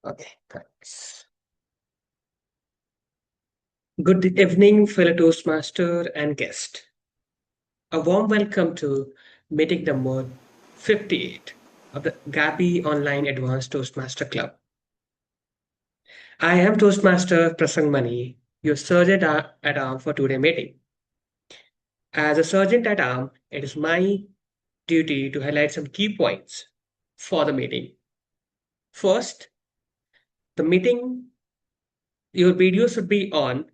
Okay, thanks. Good evening, fellow Toastmaster and guest. A warm welcome to meeting number 58 of the Gabbys Online Advanced Toastmaster Club. I am Toastmaster Prasang Mani, your sergeant at arm for today's meeting. As a sergeant at arm, it is my duty to highlight some key points for the meeting. First, the meeting, your video should be on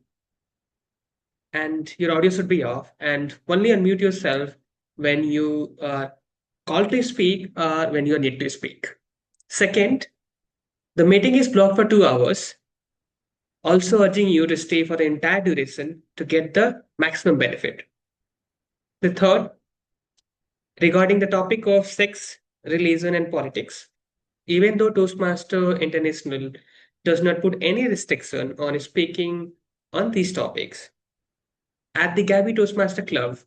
and your audio should be off, and only unmute yourself when you are called to speak or when you need to speak. Second, the meeting is blocked for 2 hours, also urging you to stay for the entire duration to get the maximum benefit. The third, regarding the topic of sex, religion, and politics, even though Toastmaster International does not put any restriction on speaking on these topics, at the Gabbys Toastmaster Club,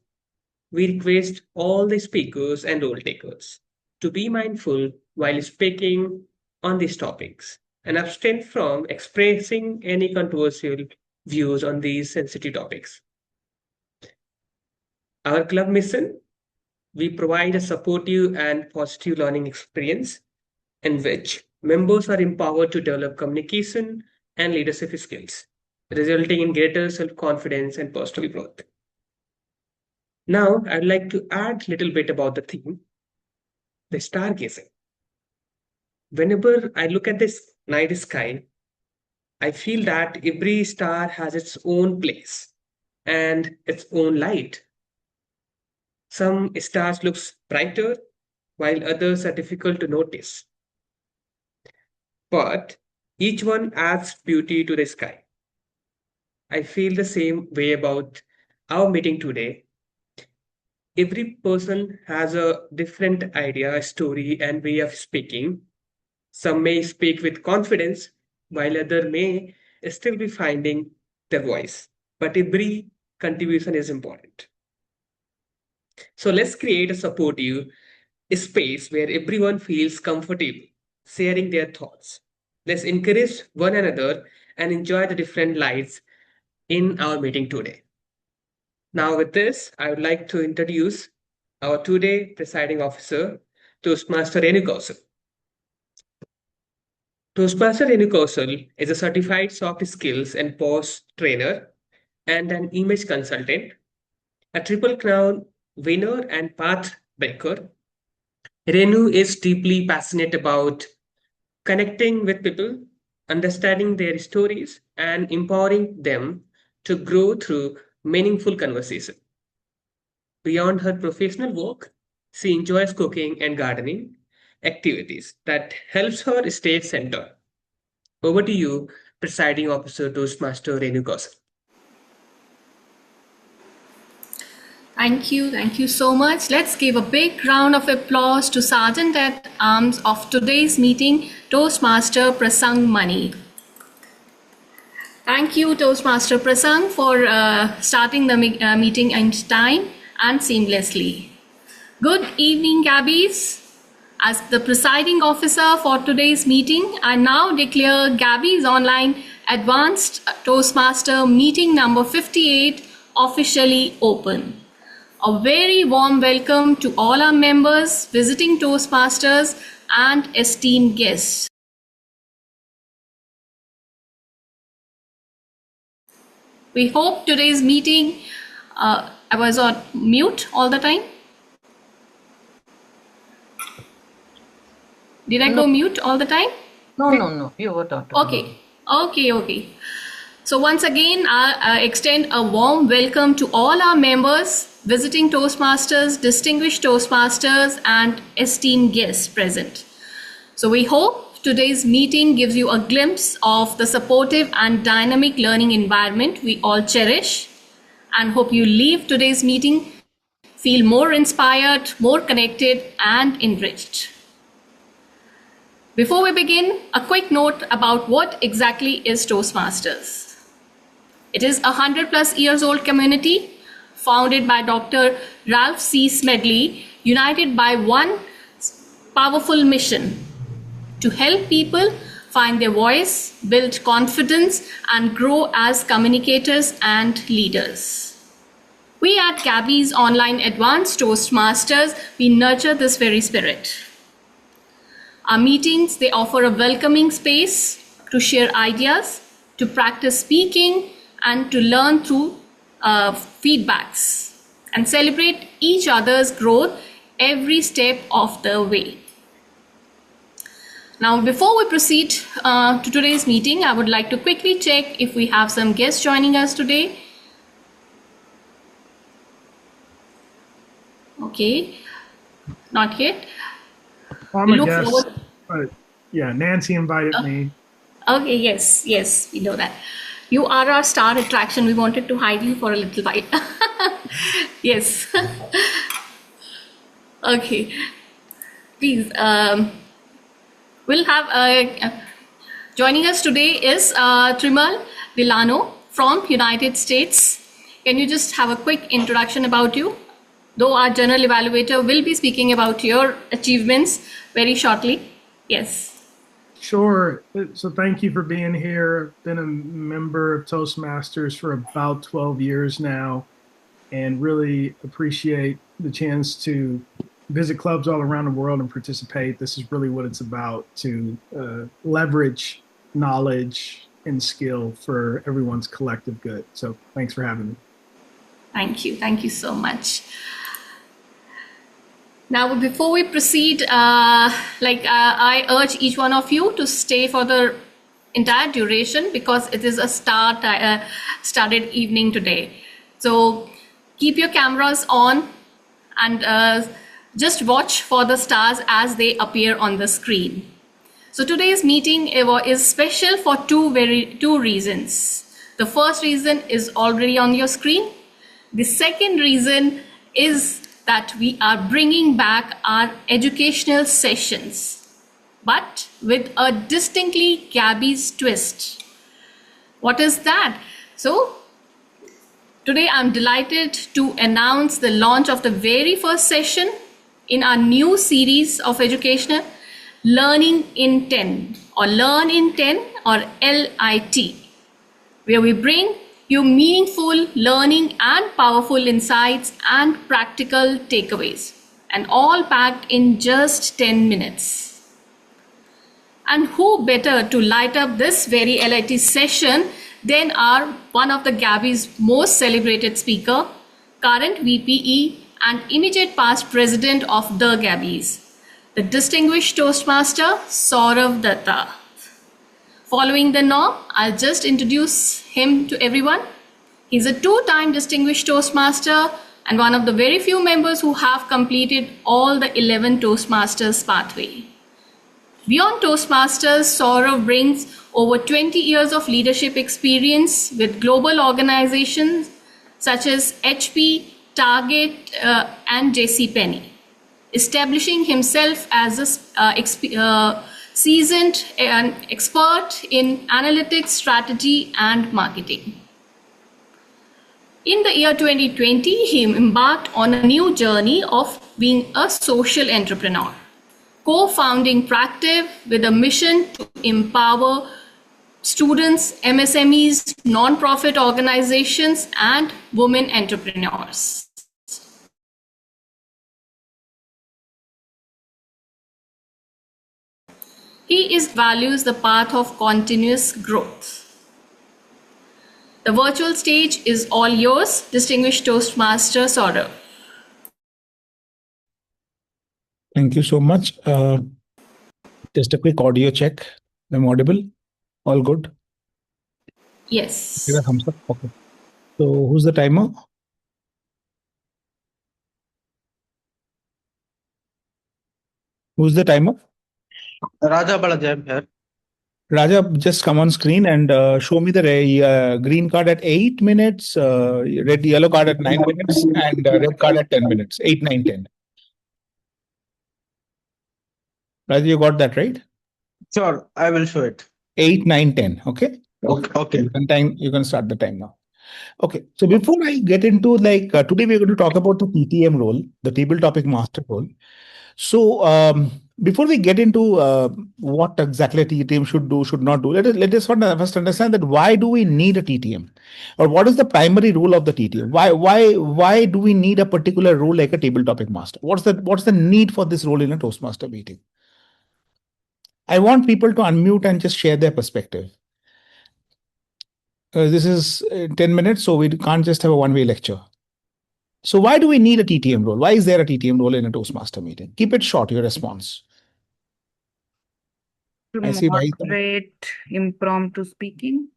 we request all the speakers and role takers to be mindful while speaking on these topics and abstain from expressing any controversial views on these sensitive topics. Our club mission, we provide a supportive and positive learning experience in which members are empowered to develop communication and leadership skills, resulting in greater self-confidence and personal growth. Now, I'd like to add a little bit about the theme, the stargazing. Whenever I look at this night sky, I feel that every star has its own place and its own light. Some stars look brighter, while others are difficult to notice. But each one adds beauty to the sky. I feel the same way about our meeting today. Every person has a different idea, story, and way of speaking. Some may speak with confidence, while others may still be finding their voice. But every contribution is important. So let's create a supportive space where everyone feels comfortable sharing their thoughts. Let's encourage one another and enjoy the different lights in our meeting today. Now with this, I would like to introduce our today presiding officer, Toastmaster Renu Kaushal. Toastmaster Renu Kaushal is a certified soft skills and pose trainer and an image consultant, a Triple Crown winner and path breaker. Renu is deeply passionate about connecting with people, understanding their stories, and empowering them to grow through meaningful conversation. Beyond her professional work, she enjoys cooking and gardening activities that helps her stay centered. Over to you, Presiding Officer Toastmaster Renu Kaushal. Thank you so much. Let's give a big round of applause to Sergeant at Arms of today's meeting, Toastmaster Prasang Mani. Thank you, Toastmaster Prasang, for starting the meeting on time and seamlessly. Good evening, Gabbys. As the presiding officer for today's meeting, I now declare Gabbys Online Advanced Toastmaster meeting number 58 officially open. A very warm welcome to all our members, visiting Toastmasters, and esteemed guests. We hope today's meeting, I was on mute all the time. Did I go mute all the time? No, you were not. Okay. So once again, I extend a warm welcome to all our members, visiting Toastmasters, distinguished Toastmasters, and esteemed guests present. So we hope today's meeting gives you a glimpse of the supportive and dynamic learning environment we all cherish, and hope you leave today's meeting feel more inspired, more connected, and enriched. Before we begin, a quick note about what exactly is Toastmasters. It is a 100+ years old community founded by Dr. Ralph C. Smedley, united by one powerful mission: to help people find their voice, build confidence, and grow as communicators and leaders. We at Gabbys Online Advanced Toastmasters, we nurture this very spirit. Our meetings, they offer a welcoming space to share ideas, to practice speaking, and to learn through feedbacks and celebrate each other's growth every step of the way. Now, before we proceed to today's meeting, I would like to quickly check if we have some guests joining us today. Okay, not yet. I'm a guest, but yeah, Nancy invited me. Okay, yes, we know that. You are our star attraction. We wanted to hide you for a little while. Yes. Okay. Please, we'll have joining us today is Tremale, Delano from United States. Can you just have a quick introduction about you? Though our general evaluator will be speaking about your achievements very shortly. Yes. Sure. So thank you for being here. Been a member of Toastmasters for about 12 years now, and really appreciate the chance to visit clubs all around the world and participate. This is really what it's about, to leverage knowledge and skill for everyone's collective good. So thanks for having me. Thank you. Thank you so much. Now, before we proceed, I urge each one of you to stay for the entire duration because it is a started evening today. So keep your cameras on and just watch for the stars as they appear on the screen. So today's meeting is special for two reasons. The first reason is already on your screen. The second reason is that we are bringing back our educational sessions, but with a distinctly Gabbys twist. What is that? So today I'm delighted to announce the launch of the very first session in our new series of educational Learning in 10 or Learn in 10 or LIT, where we bring you meaningful learning and powerful insights and practical takeaways, and all packed in just 10 minutes. And who better to light up this very LIT session than one of the Gabbys' most celebrated speaker, current VPE and immediate past president of the Gabbys, the distinguished Toastmaster Saurav Datta. Following the norm, I'll just introduce him to everyone. He's a two-time distinguished Toastmaster and one of the very few members who have completed all the 11 Toastmasters pathway. Beyond Toastmasters, Saurav brings over 20 years of leadership experience with global organizations such as HP, Target, and JCPenney, establishing himself as a seasoned and expert in analytics, strategy, and marketing. In the year 2020, he embarked on a new journey of being a social entrepreneur, co-founding Practive with a mission to empower students, MSMEs, non-profit organizations, and women entrepreneurs. He values the path of continuous growth. The virtual stage is all yours, distinguished Toastmaster Saurav. Thank you so much. Just a quick audio check. I'm audible? All good? Yes. Give a thumbs up. Okay. So who's the timer? Who's the timer? Raja Balaji, I'm here. Raja, just come on screen and show me the green card at 8 minutes, yellow card at 9 minutes, and red card at 10 minutes. 8, 9, 10. Raja, you got that right? Sure, I will show it. 8, 9, 10. Okay? Okay. You can start the time now. Okay. So before I get into today we're going to talk about the TTM role, the table topic master role. So Before we get into what exactly a TTM should do, should not do, let us first understand that why do we need a TTM, or what is the primary role of the TTM? Why do we need a particular role like a table topic master? What's the need for this role in a Toastmaster meeting? I want people to unmute and just share their perspective. This is 10 minutes, so we can't just have a one-way lecture. So why do we need a TTM role? Why is there a TTM role in a Toastmaster meeting? Keep it short, your response. To I see Wahitha. moderate impromptu speaking.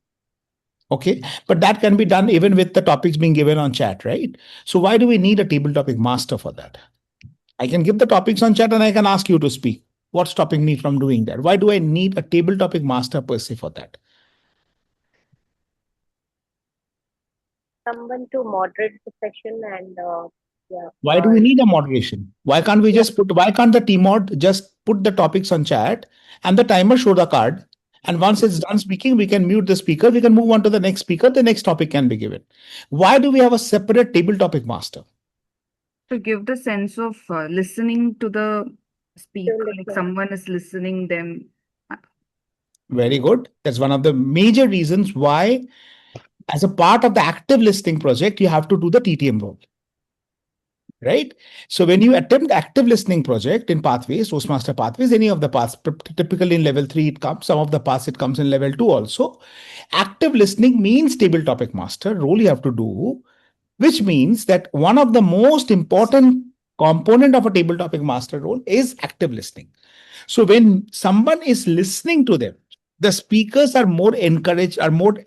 Okay, but that can be done even with the topics being given on chat, right? So why do we need a table topic master for that? I can give the topics on chat and I can ask you to speak. What's stopping me from doing that? Why do I need a table topic master per se for that? Someone to moderate the session and Why do we need a moderation? Why can't the TMOD just put the topics on chat and the timer show the card? And once it's done speaking, we can mute the speaker. We can move on to the next speaker. The next topic can be given. Why do we have a separate table topic master? To give the sense of listening to the speaker, like someone is listening them. Very good. That's one of the major reasons why, as a part of the active listening project, you have to do the TTM role. Right? So when you attempt active listening project in pathways, Toastmaster pathways, any of the paths, typically in level 3 it comes, some of the paths it comes in level 2 also. Active listening means table topic master role you have to do, which means that one of the most important component of a table topic master role is active listening. So when someone is listening to them, the speakers are more encouraged, are more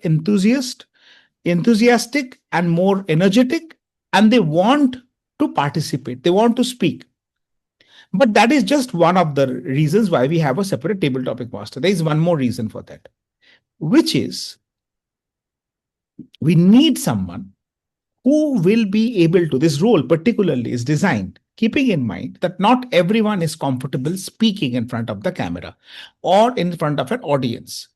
enthusiastic and more energetic, and they want to participate. They want to speak. But that is just one of the reasons why we have a separate table topic master. There is one more reason for that, which is we need someone who will be able to, this role particularly is designed keeping in mind that not everyone is comfortable speaking in front of the camera or in front of an audience.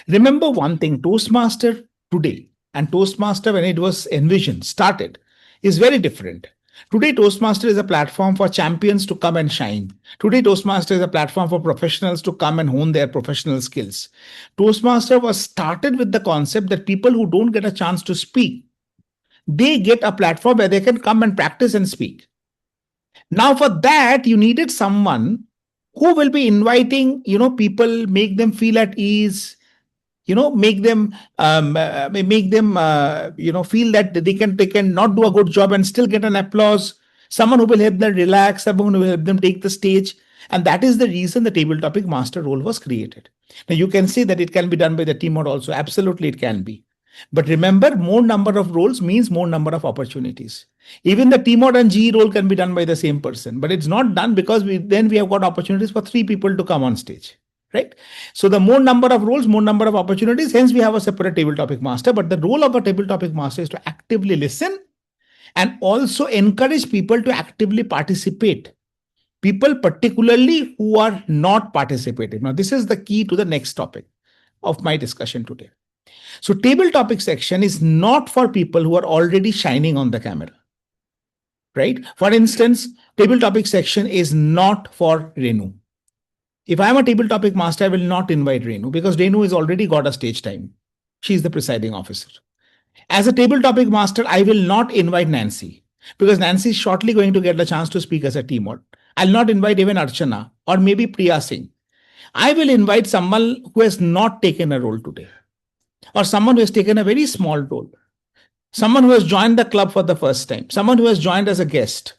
Remember one thing, Toastmaster today and Toastmaster when it was envisioned, started, is very different. Today, Toastmaster is a platform for champions to come and shine. Today, Toastmaster is a platform for professionals to come and hone their professional skills. Toastmaster was started with the concept that people who don't get a chance to speak, they get a platform where they can come and practice and speak. Now, for that, you needed someone who will be inviting, people, make them feel at ease, make them feel that they can not do a good job and still get an applause. Someone who will help them relax, someone who will help them take the stage. And that is the reason the table topic master role was created. Now you can say that it can be done by the TMOD also. Absolutely, it can be. But remember, more number of roles means more number of opportunities. Even the TMOD and GE role can be done by the same person, but it's not done because we have got opportunities for 3 people to come on stage. Right? So the more number of roles, more number of opportunities, hence we have a separate table topic master. But the role of a table topic master is to actively listen and also encourage people to actively participate. People particularly who are not participating. Now, this is the key to the next topic of my discussion today. So table topic section is not for people who are already shining on the camera. Right? For instance, table topic section is not for Renu. If I'm a table topic master, I will not invite Renu because Renu has already got a stage time. She's the presiding officer. As a table topic master, I will not invite Nancy because Nancy is shortly going to get the chance to speak as a TMOD. I'll not invite even Archana or maybe Priya Singh. I will invite someone who has not taken a role today or someone who has taken a very small role. Someone who has joined the club for the first time. Someone who has joined as a guest.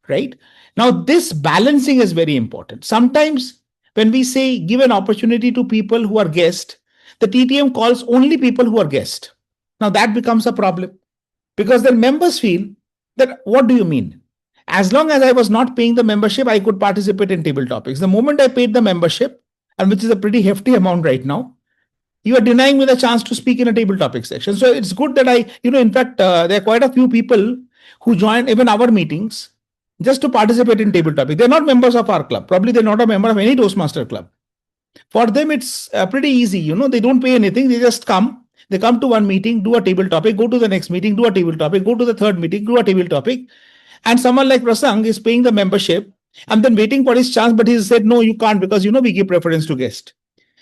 Right? Now, this balancing is very important. Sometimes when we say give an opportunity to people who are guests, the TTM calls only people who are guests. Now that becomes a problem because then members feel that what do you mean? As long as I was not paying the membership, I could participate in table topics. The moment I paid the membership, and which is a pretty hefty amount right now, you are denying me the chance to speak in a table topic section. So it's good that in fact, there are quite a few people who join even our meetings just to participate in table topic. They're not members of our club. Probably they're not a member of any Toastmaster club. For them, it's pretty easy. They don't pay anything. They just come. They come to one meeting, do a table topic, go to the next meeting, do a table topic, go to the third meeting, do a table topic. And someone like Prasang is paying the membership. and then waiting for his chance, but he said, no, you can't, because we give preference to guest.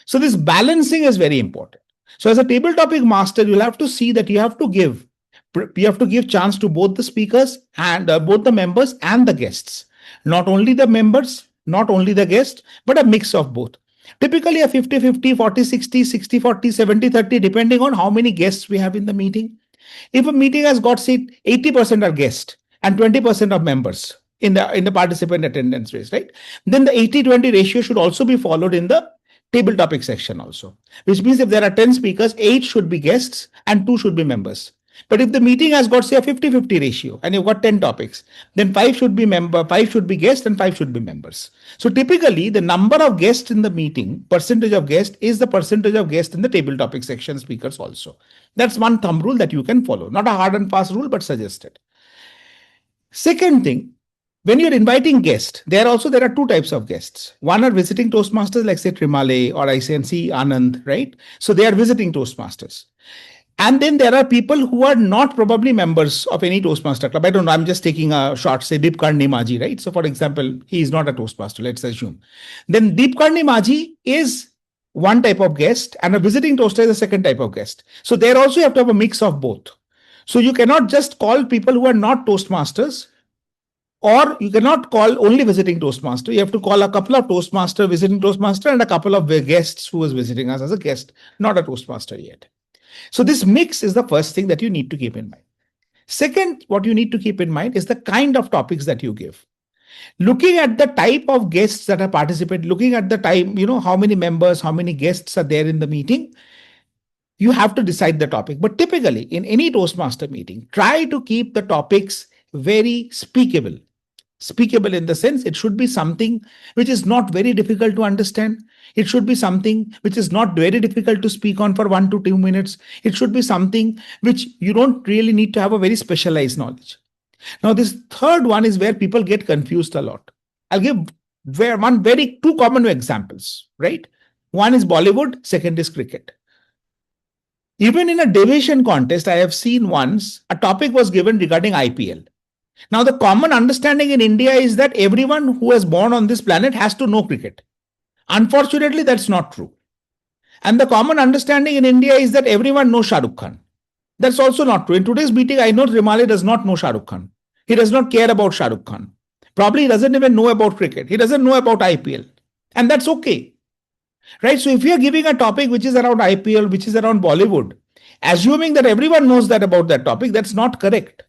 So this balancing is very important. So as a table topic master, you'll have to see that you have to give chance to both the speakers and both the members and the guests. Not only the members, not only the guests, but a mix of both. Typically a 50-50, 40-60, 60-40, 70-30, depending on how many guests we have in the meeting. If a meeting has got, say, 80% are guests and 20% of members in the participant attendance rates, right? Then the 80-20 ratio should also be followed in the table topic section also, which means if there are 10 speakers, 8 should be guests and 2 should be members. But if the meeting has got, say, a 50-50 ratio and you've got 10 topics, then 5 should be guests and 5 should be members. So typically the number of guests in the meeting, percentage of guests, is the percentage of guests in the table topic section speakers also. That's one thumb rule that you can follow. Not a hard and fast rule, but suggested. Second thing, when you're inviting guests, there are 2 types of guests. One are visiting Toastmasters, like say Tremale or ICNC Anand, right? So they are visiting Toastmasters. And then there are people who are not probably members of any Toastmaster club. I don't know. I'm just taking a short, say Deepkarni Maji, right? So for example, he is not a Toastmaster, let's assume. Then Deepkarni Maji is one type of guest and a visiting Toaster is a second type of guest. So there also you have to have a mix of both. So you cannot just call people who are not Toastmasters, or you cannot call only visiting Toastmaster. You have to call a couple of Toastmaster, visiting Toastmaster, and a couple of guests who is visiting us as a guest, not a Toastmaster yet. So this mix is the first thing that you need to keep in mind. Second, what you need to keep in mind is the kind of topics that you give. Looking at the type of guests that are participating, looking at the time, how many members, how many guests are there in the meeting, you have to decide the topic. But typically in any Toastmaster meeting, try to keep the topics very speakable. Speakable in the sense it should be something which is not very difficult to understand. It should be something which is not very difficult to speak on for 1 to 2 minutes. It should be something which you don't really need to have a very specialized knowledge. Now, this third one is where people get confused a lot. I'll give two common examples, right? One is Bollywood, second is cricket. Even in a deviation contest, I have seen once a topic was given regarding IPL. Now, the common understanding in India is that everyone who is born on this planet has to know cricket. Unfortunately, that's not true. And the common understanding in India is that everyone knows Shah Rukh Khan. That's also not true. In today's meeting, I know Tremale does not know Shah Rukh Khan. He does not care about Shah Rukh Khan. Probably he doesn't even know about cricket. He doesn't know about IPL. And that's okay. Right? So if you're giving a topic which is around IPL, which is around Bollywood, assuming that everyone knows that about that topic, that's not correct.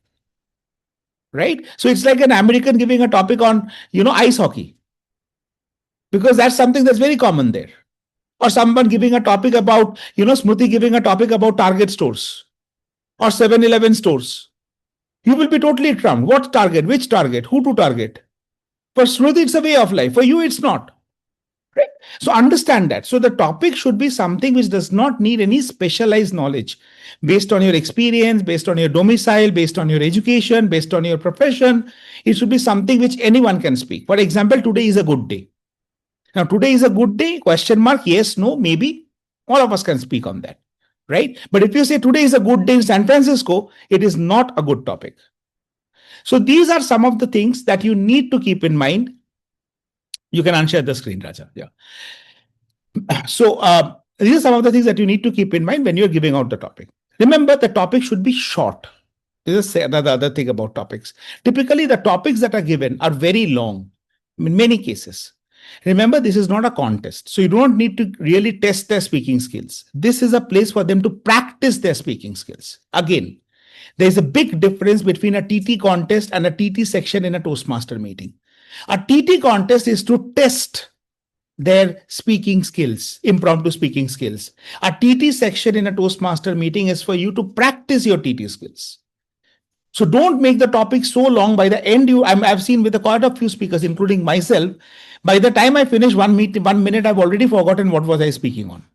Right? So it's like an American giving a topic on, ice hockey. Because that's something that's very common there. Or someone giving a topic about, Smruti giving a topic about Target stores or 7-Eleven stores. You will be totally trumped. What target? Which target? Who to target? For Smruti, it's a way of life. For you, it's not. Right? So understand that. So the topic should be something which does not need any specialized knowledge based on your experience, based on your domicile, based on your education, based on your profession. It should be something which anyone can speak. For example, today is a good day. Now, today is a good day, question mark, yes, no, maybe. All of us can speak on that, right? But if you say today is a good day in San Francisco, it is not a good topic. So these are some of the things that you need to keep in mind. You can unshare the screen, Raja. Yeah. So these are some of the things that you need to keep in mind when you're giving out the topic. Remember, the topic should be short. This is another other thing about topics. Typically, the topics that are given are very long in many cases. Remember, this is not a contest. So you don't need to really test their speaking skills. This is a place for them to practice their speaking skills. Again, there's a big difference between a TT contest and a TT section in a Toastmaster meeting. A TT contest is to test their speaking skills, impromptu speaking skills. A TT section in a Toastmaster meeting is for you to practice your TT skills. So don't make the topic so long. By the end, I've seen with quite a few speakers, including myself, by the time I finish 1 minute, I've already forgotten what was I speaking on.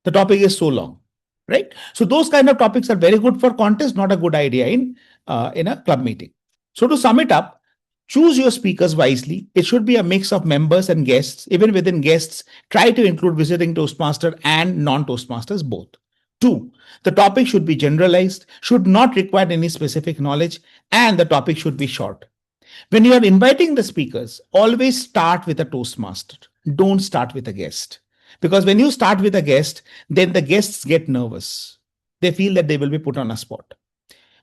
The topic is so long, right? So those kind of topics are very good for contest, not a good idea in a club meeting. So to sum it up, choose your speakers wisely. It should be a mix of members and guests. Even within guests, try to include visiting Toastmaster and non-Toastmasters both. 2, the topic should be generalized, should not require any specific knowledge, and the topic should be short. When you are inviting the speakers, always start with a Toastmaster. Don't start with a guest. Because when you start with a guest, then the guests get nervous. They feel that they will be put on a spot.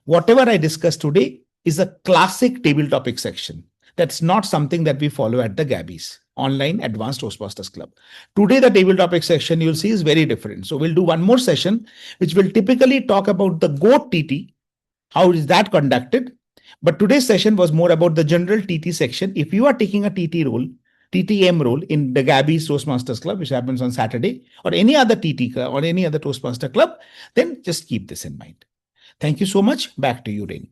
Whatever I discussed today is a classic table topic section. That's not something that we follow at the Gabbys, Online Advanced Toastmasters Club. Today, the table topic section you'll see is very different. So we'll do one more session, which will typically talk about the GOAT TT. How is that conducted? But today's session was more about the general TT section. If you are taking a TT role, TTM role in the Gabbys Toastmasters Club, which happens on Saturday, or any other TT or any other Toastmaster Club, then just keep this in mind. Thank you so much. Back to you, Renu.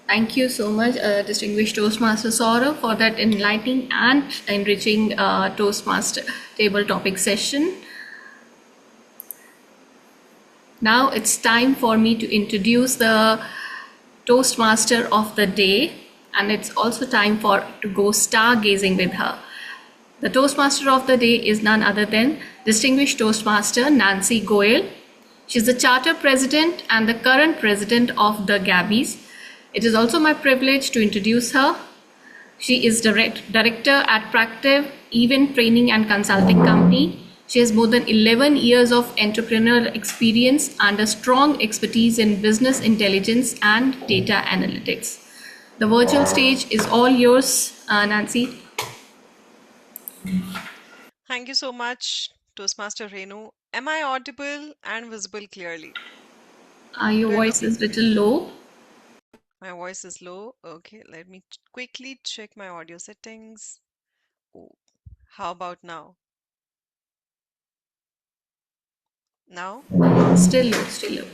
Thank you so much, distinguished Toastmaster Saurabh, for that enlightening and enriching Toastmaster table topic session. Now it's time for me to introduce the Toastmaster of the day, and it's also time to go stargazing with her. The Toastmaster of the day is none other than distinguished Toastmaster Nancy Goel. She's the Charter President and the current President of the Gabbys. It is also my privilege to introduce her. She is Director at Practive Event Training and Consulting Company. She has more than 11 years of entrepreneurial experience and a strong expertise in business intelligence and data analytics. The virtual stage is all yours, Nancy. Thank you so much, Toastmaster Renu. Am I audible and visible clearly? Your voice is a little low. My voice is low. Okay, let me quickly check my audio settings. Oh, how about now? Now? Still low.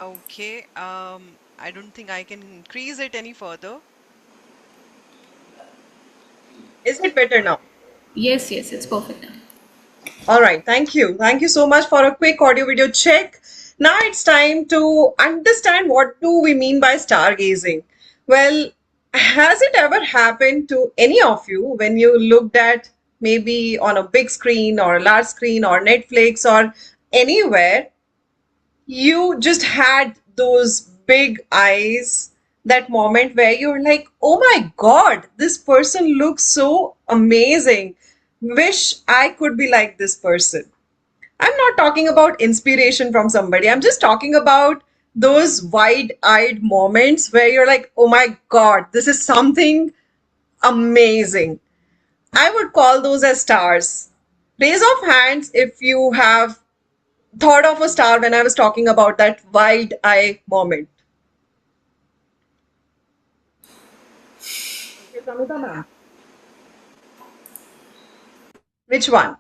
Okay, I don't think I can increase it any further. Is it better now? Yes, it's perfect now. All right, thank you. Thank you so much for a quick audio video check. Now it's time to understand what do we mean by stargazing. Well, has it ever happened to any of you when you looked at maybe on a big screen or a large screen or Netflix or anywhere, you just had those big eyes, that moment where you're like, oh my God, this person looks so amazing. Wish I could be like this person. I'm not talking about inspiration from somebody. I'm just talking about those wide-eyed moments where you're like, oh my God, this is something amazing. I would call those as stars. Raise of hands if you have thought of a star when I was talking about that wide-eye moment. Which one?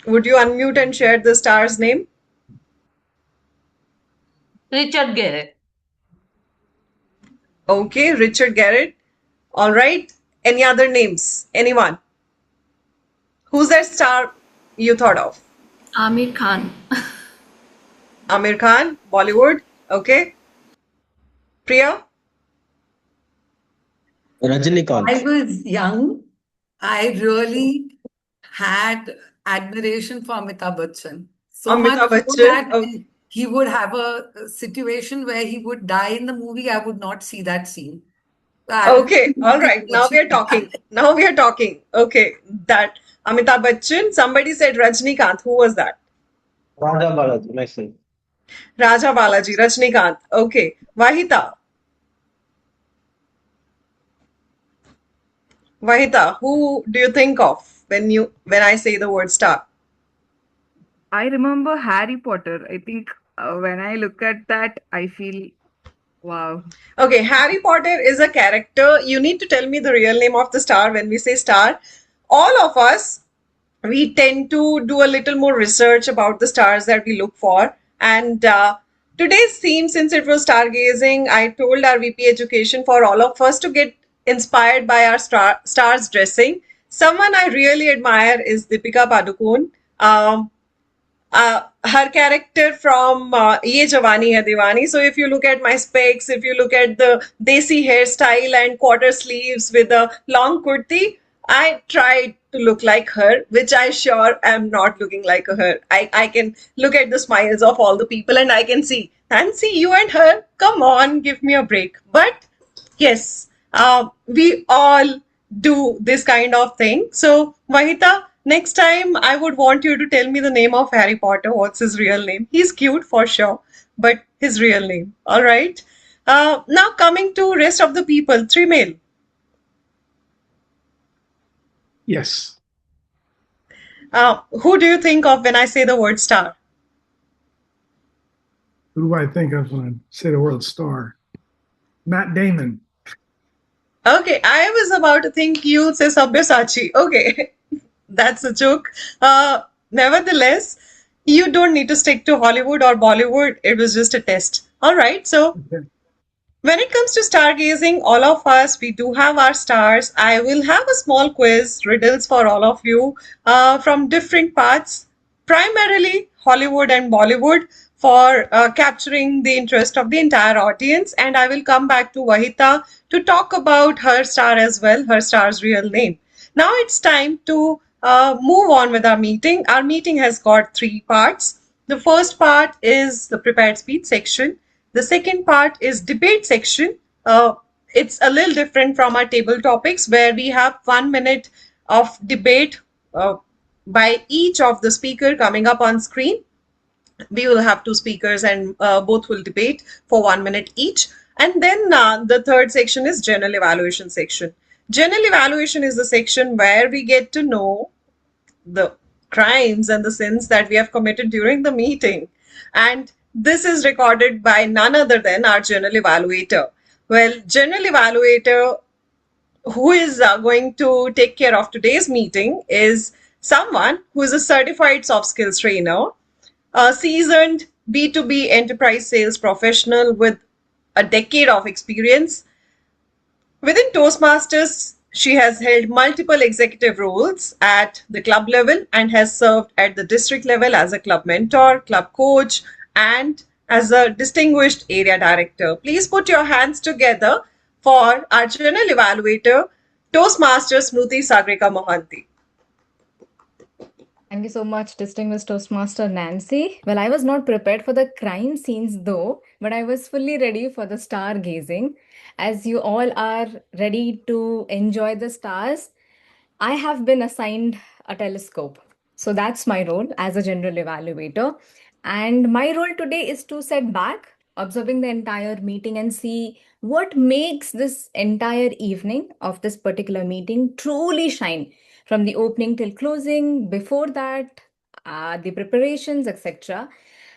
Would you unmute and share the star's name? Richard Garrett. Okay, Richard Garrett. All right. Any other names? Anyone? Who's that star you thought of? Amir Khan. Amir Khan, Bollywood. Okay. Priya? Rajinikanth. I was young. I really had admiration for Amitabh Bachchan. So Amitabh much so Bachchan, that okay. he would have a situation where he would die in the movie. I would not see that scene. Okay, all right. Now we are talking. Now we are talking. Okay, that Amitabh Bachchan. Somebody said Rajnikant. Who was that? Raja Balaji, myself. Raja Balaji, Rajnikant. Okay, Wahitha. Wahitha, who do you think of when I say the word star? I remember Harry Potter. I think when I look at that, I feel, wow. Okay, Harry Potter is a character. You need to tell me the real name of the star when we say star. All of us, we tend to do a little more research about the stars that we look for. And today's theme, since it was stargazing, I told our VP Education for all of us to get inspired by our stars dressing. Someone I really admire is Deepika Padukone. Her character from Ye Jawani Hai Diwani. So if you look at my specs, if you look at the desi hairstyle and quarter sleeves with a long kurti, I tried to look like her, which I sure am not looking like her. I can look at the smiles of all the people and I can see, Nancy, you and her, come on, give me a break. But yes, we all do this kind of thing. So, Wahitha, next time I would want you to tell me the name of Harry Potter. What's his real name? He's cute for sure, but his real name. All right. Now coming to rest of the people, Tremale. Yes. Who do you think of when I say the word star? Who do I think of when I say the word star? Matt Damon. Okay, I was about to think you'll say Sabyasachi. Okay, that's a joke. Nevertheless, you don't need to stick to Hollywood or Bollywood. It was just a test. All right, so Okay. when it comes to stargazing, all of us, we do have our stars. I will have a small quiz, riddles for all of you from different parts, primarily Hollywood and Bollywood, for capturing the interest of the entire audience. And I will come back to Wahitha to talk about her star as well, her star's real name. Now it's time to move on with our meeting. Our meeting has got three parts. The first part is the prepared speech section. The second part is debate section. It's a little different from our table topics where we have 1 minute of debate by each of the speaker coming up on screen. We will have two speakers and both will debate for 1 minute each. And then the third section is general evaluation section. General evaluation is the section where we get to know the crimes and the sins that we have committed during the meeting. And this is recorded by none other than our general evaluator. Well, general evaluator who is going to take care of today's meeting is someone who is a certified soft skills trainer, a seasoned B2B enterprise sales professional with a decade of experience. Within Toastmasters, she has held multiple executive roles at the club level and has served at the district level as a club mentor, club coach, and as a distinguished area director. Please put your hands together for our general evaluator, Toastmaster Smruti Sagarika Mohanty. Thank you so much, distinguished Toastmaster Nancy. Well, I was not prepared for the crime scenes though, but I was fully ready for the stargazing. As you all are ready to enjoy the stars, I have been assigned a telescope. So that's my role as a general evaluator. And my role today is to sit back, observing the entire meeting and see what makes this entire evening of this particular meeting truly shine from the opening till closing, before that, the preparations, etc.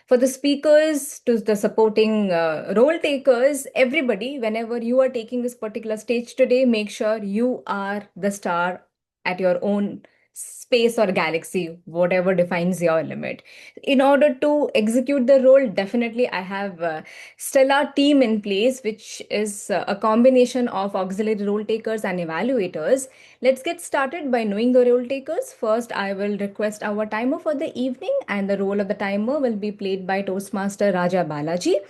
For the speakers to the supporting role takers, everybody, whenever you are taking this particular stage today, make sure you are the star at your own space or galaxy, whatever defines your limit. In order to execute the role, definitely I have a stellar team in place, which is a combination of auxiliary role takers and evaluators. Let's get started by knowing the role takers. First, I will request our timer for the evening, and the role of the timer will be played by Toastmaster Raja Balaji.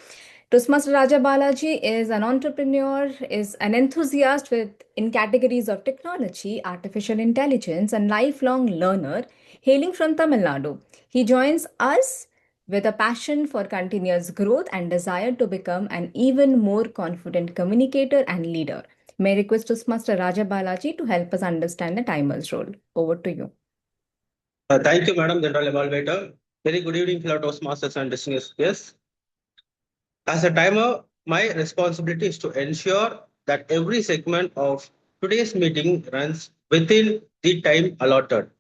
Toastmaster Raja Balaji is an entrepreneur, is an enthusiast in categories of technology, artificial intelligence, and lifelong learner, hailing from Tamil Nadu. He joins us with a passion for continuous growth and desire to become an even more confident communicator and leader. May I request Toastmaster Raja Balaji to help us understand the timer's role. Over to you. Thank you, Madam General Evaluator. Very good evening, fellow Toastmasters and distinguished guests. As a timer, my responsibility is to ensure that every segment of today's meeting runs within the time allotted.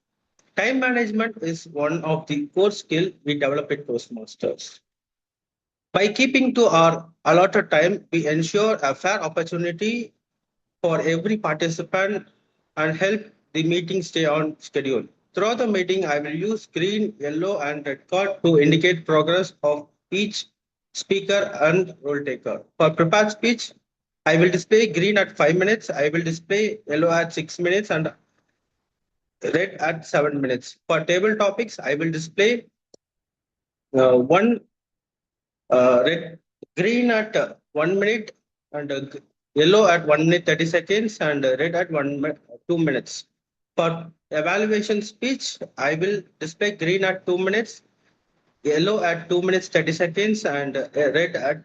Time management is one of the core skills we develop at Toastmasters. By keeping to our allotted time, we ensure a fair opportunity for every participant and help the meeting stay on schedule. Throughout the meeting, I will use green, yellow, and red card to indicate progress of each speaker and role taker. For prepared speech, I will display green at 5 minutes, I will display yellow at 6 minutes, and red at 7 minutes. For table topics, I will display green at 1 minute, and yellow at 1 minute 30 seconds, and red at 2 minutes. For evaluation speech, I will display green at 2 minutes, yellow at 2 minutes 30 seconds, and red at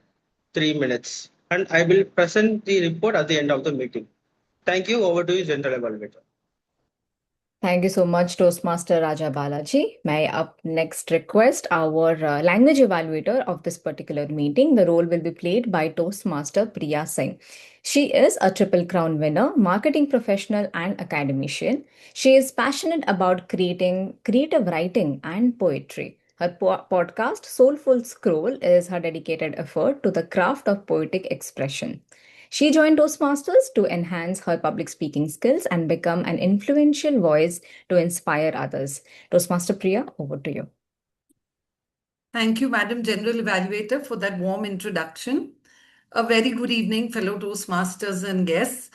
3 minutes. And I will present the report at the end of the meeting. Thank you. Over to you, General Evaluator. Thank you so much, Toastmaster Raja Balaji. May I up next request our language evaluator of this particular meeting. The role will be played by Toastmaster Priya Singh. She is a Triple Crown winner, marketing professional, and academician. She is passionate about creating creative writing and poetry. Her podcast, Soulful Scroll, is her dedicated effort to the craft of poetic expression. She joined Toastmasters to enhance her public speaking skills and become an influential voice to inspire others. Toastmaster Priya, over to you. Thank you, Madam General Evaluator, for that warm introduction. A very good evening, fellow Toastmasters and guests.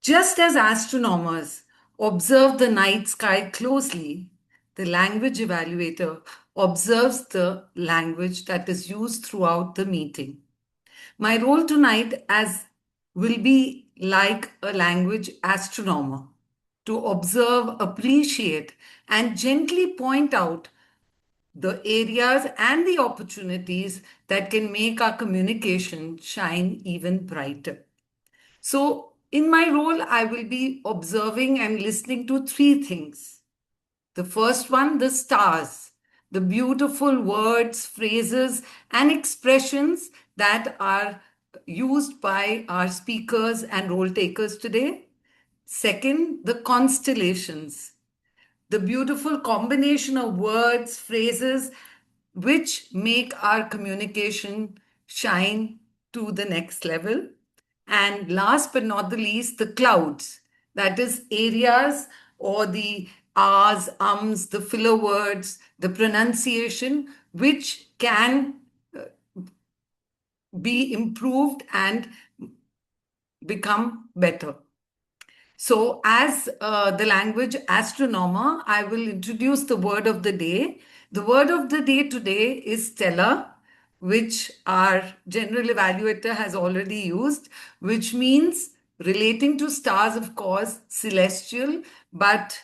Just as astronomers observe the night sky closely, the language evaluator observes the language that is used throughout the meeting. My role tonight will be like a language astronomer, to observe, appreciate, and gently point out the areas and the opportunities that can make our communication shine even brighter. So, in my role, I will be observing and listening to three things. The first one, the stars, the beautiful words, phrases, and expressions that are used by our speakers and role takers today. Second, the constellations, the beautiful combination of words, phrases, which make our communication shine to the next level. And last but not the least, the clouds, that is areas or the ahs, ums, the filler words, the pronunciation, which can be improved and become better. So as the language astronomer, I will introduce the word of the day. The word of the day today is stellar, which our general evaluator has already used, which means relating to stars, of course, celestial, but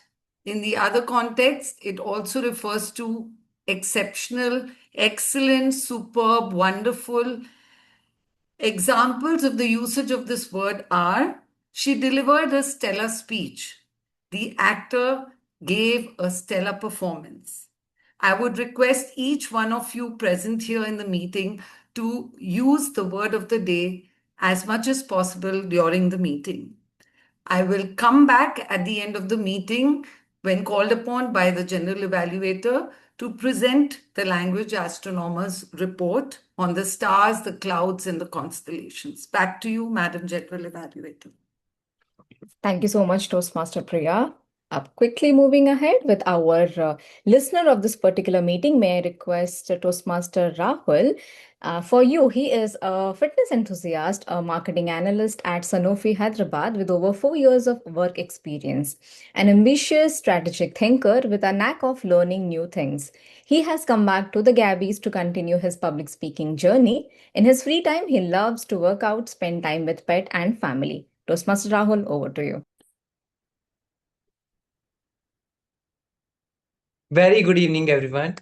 in the other context, it also refers to exceptional, excellent, superb, wonderful. Examples of the usage of this word are: she delivered a stellar speech. The actor gave a stellar performance. I would request each one of you present here in the meeting to use the word of the day as much as possible during the meeting. I will come back at the end of the meeting when called upon by the general evaluator to present the language astronomer's report on the stars, the clouds, and the constellations. Back to you, Madam General Evaluator. Thank you so much, Toastmaster Priya. Quickly moving ahead with our listener of this particular meeting, may I request Toastmaster Rahul. For you, he is a fitness enthusiast, a marketing analyst at Sanofi Hyderabad with over 4 years of work experience, an ambitious strategic thinker with a knack of learning new things. He has come back to the Gabbys to continue his public speaking journey. In his free time, he loves to work out, spend time with pet and family. Toastmaster Rahul, over to you. Very good evening, everyone.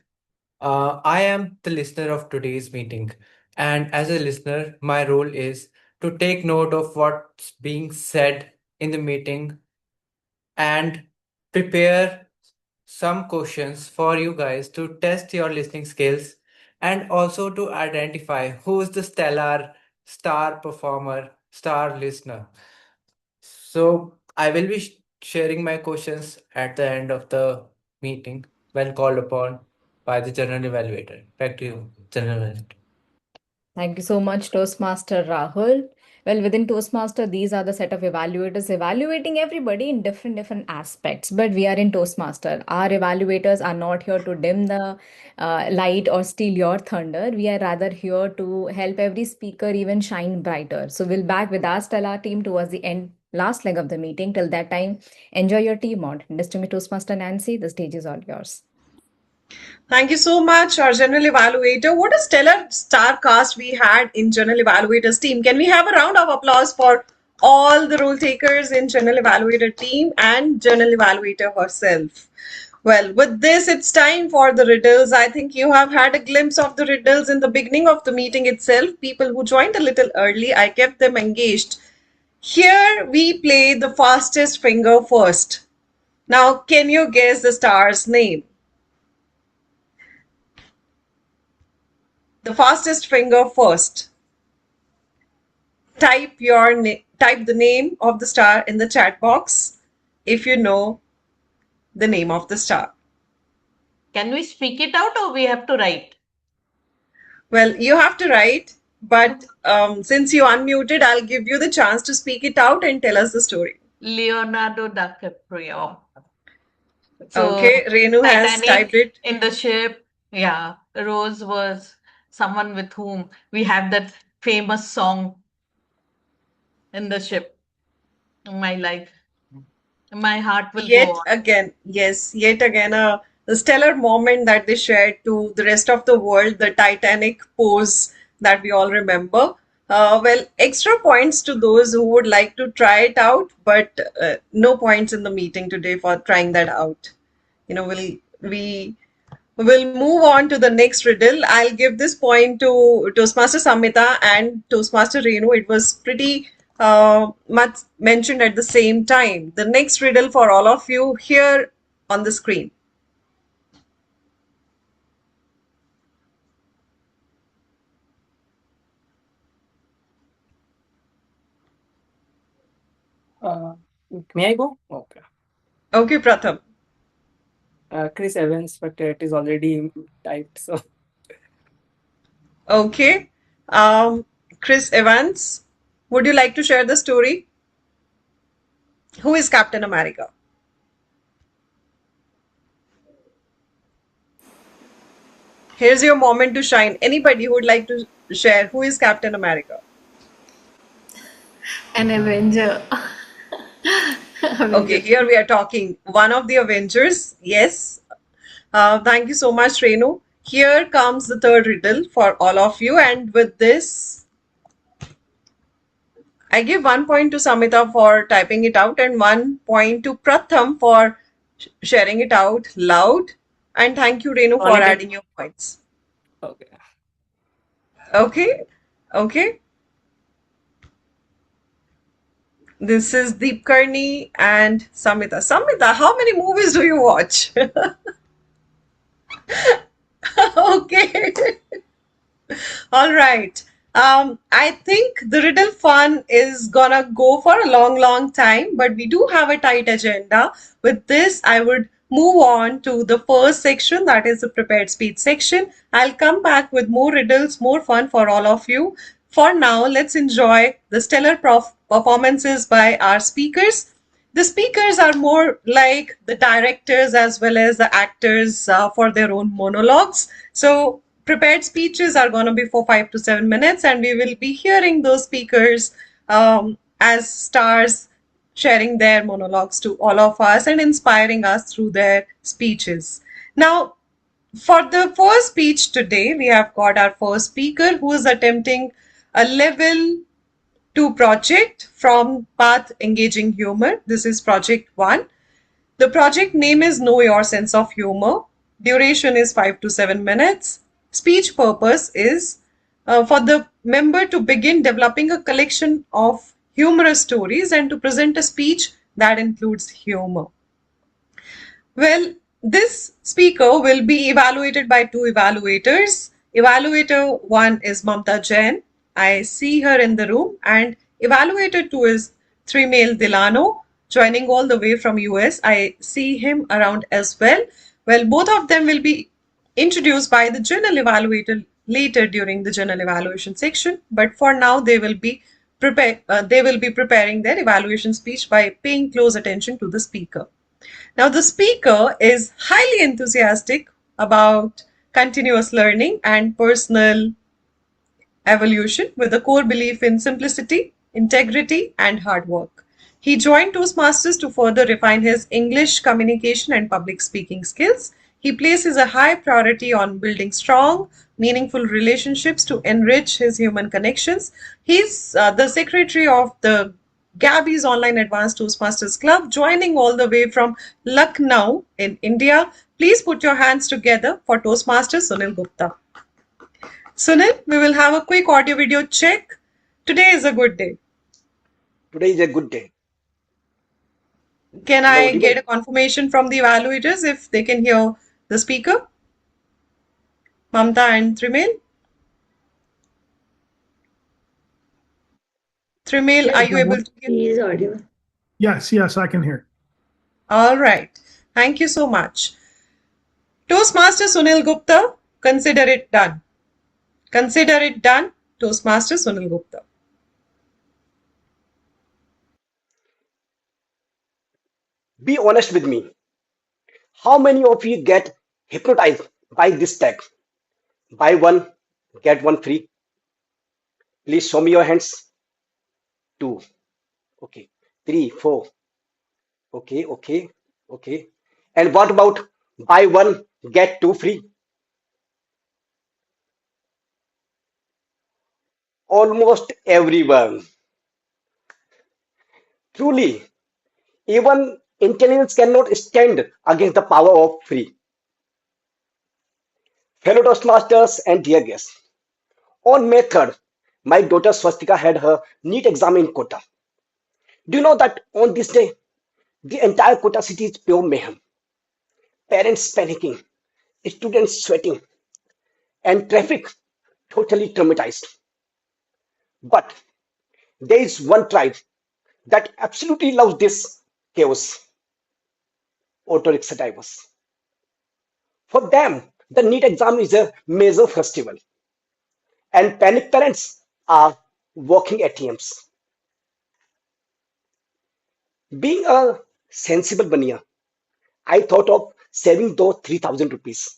I am the listener of today's meeting, and as a listener, my role is to take note of what's being said in the meeting and prepare some questions for you guys to test your listening skills and also to identify who's the stellar star performer, star listener. So I will be sharing my questions at the end of the meeting when called upon by the general evaluator. Back to you, general evaluator. Thank you so much, Toastmaster Rahul. Well, within Toastmaster, these are the set of evaluators evaluating everybody in different aspects. But we are in Toastmaster. Our evaluators are not here to dim the light or steal your thunder. We are rather here to help every speaker even shine brighter. So we'll back with our stellar team towards the end, last leg of the meeting. Till that time, enjoy your TMOD. Distinguished Toastmaster Nancy, the stage is all yours. Thank you so much, our general evaluator. What a stellar star cast we had in general evaluator's team. Can we have a round of applause for all the role takers in General Evaluator team and General Evaluator herself. Well, with this, it's time for the riddles. I think you have had a glimpse of the riddles in the beginning of the meeting itself. People who joined a little early, I kept them engaged. Here we play the fastest finger first. Now, can you guess the star's name? The fastest finger first. Type the name of the star in the chat box if you know the name of the star. Can we speak it out or we have to write? Well, you have to write, but since you unmuted, I'll give you the chance to speak it out and tell us the story. Leonardo DiCaprio. So, Okay, Renu has Titanic typed it. in the ship. Yeah, Rose was someone with whom we have that famous song in the ship. My life, my heart will go Yet on. again, yes, yet again, a stellar moment that they shared to the rest of the world, the Titanic pose that we all remember. Well, extra points to those who would like to try it out, but no points in the meeting today for trying that out. You know, we'll move on to the next riddle. I'll give this point to Toastmaster Samhita and Toastmaster Renu. It was pretty much mentioned at the same time. The next riddle for all of you here on the screen. May I go? Okay. Okay, Pratham. Chris Evans, but it is already typed. So Okay. Chris Evans, would you like to share the story? Who is Captain America? Here's your moment to shine. Anybody who would like to share who is Captain America? An Avenger. Okay, here we are talking one of the Avengers. Yes. Thank you so much, Renu. Here comes the third riddle for all of you. And with this, I give 1 point to Samhita for typing it out and 1 point to Pratham for sharing it out loud. And thank you, Renu, for adding your points. okay. Okay. Okay. This is Deep Karni and Samhita. Samhita, how many movies do you watch? Okay. All right. I think the riddle fun is gonna go for a long time, but we do have a tight agenda. With this, I would move on to the first section, that is the prepared speech section. I'll come back with more riddles, more fun for all of you. For now, let's enjoy the stellar performances by our speakers. The speakers are more like the directors as well as the actors for their own monologues. So prepared speeches are going to be for 5 to 7 minutes, and we will be hearing those speakers as stars sharing their monologues to all of us and inspiring us through their speeches. Now, for the first speech today, we have got our first speaker who is attempting a level 2 project from Path Engaging Humor. This is project 1. The project name is Know Your Sense of Humor. Duration is 5 to 7 minutes. Speech purpose is for the member to begin developing a collection of humorous stories and to present a speech that includes humor. Well, this speaker will be evaluated by 2 evaluators. Evaluator 1 is Mamta Jain. I see her in the room, and evaluator 2 is Tremale Delano, joining all the way from US. I see him around as well. Well, both of them will be introduced by the general evaluator later during the general evaluation section, but for now they will be preparing their evaluation speech by paying close attention to the speaker. Now, the speaker is highly enthusiastic about continuous learning and personal evolution with a core belief in simplicity, integrity, and hard work. He joined Toastmasters to further refine his English communication and public speaking skills. He places a high priority on building strong, meaningful relationships to enrich his human connections. He's the secretary of the Gabbys Online Advanced Toastmasters Club, joining all the way from Lucknow in India. Please put your hands together for Toastmaster Sunil Gupta. Sunil, we will have a quick audio video check. Today is a good day. Today is a good day. Can Am I I audible? get a confirmation from the evaluators if they can hear the speaker? Mamta and Tremale? Tremale, are you able to hear? He is audible. Yes, I can hear. All right. Thank you so much. Toastmaster Sunil Gupta, consider it done. Consider it done, Toastmaster Sunil Gupta. Be honest with me. How many of you get hypnotized by this tag? Buy one, get one free. Please show me your hands. 2. Okay. 3, 4. Okay. And what about buy one, get two free? Almost everyone. Truly, even intelligence cannot stand against the power of free. Fellow Toastmasters and dear guests, on May 3rd, my daughter Swastika had her NEET exam in Kota. Do you know that on this day, the entire Kota city is pure mayhem? Parents panicking, students sweating, and traffic totally traumatized. But there is one tribe that absolutely loves this chaos: auto rickshaw drivers. For them, the NEET exam is a major festival, and panic parents are walking ATMs. Being a sensible baniya, I thought of saving those 3,000 rupees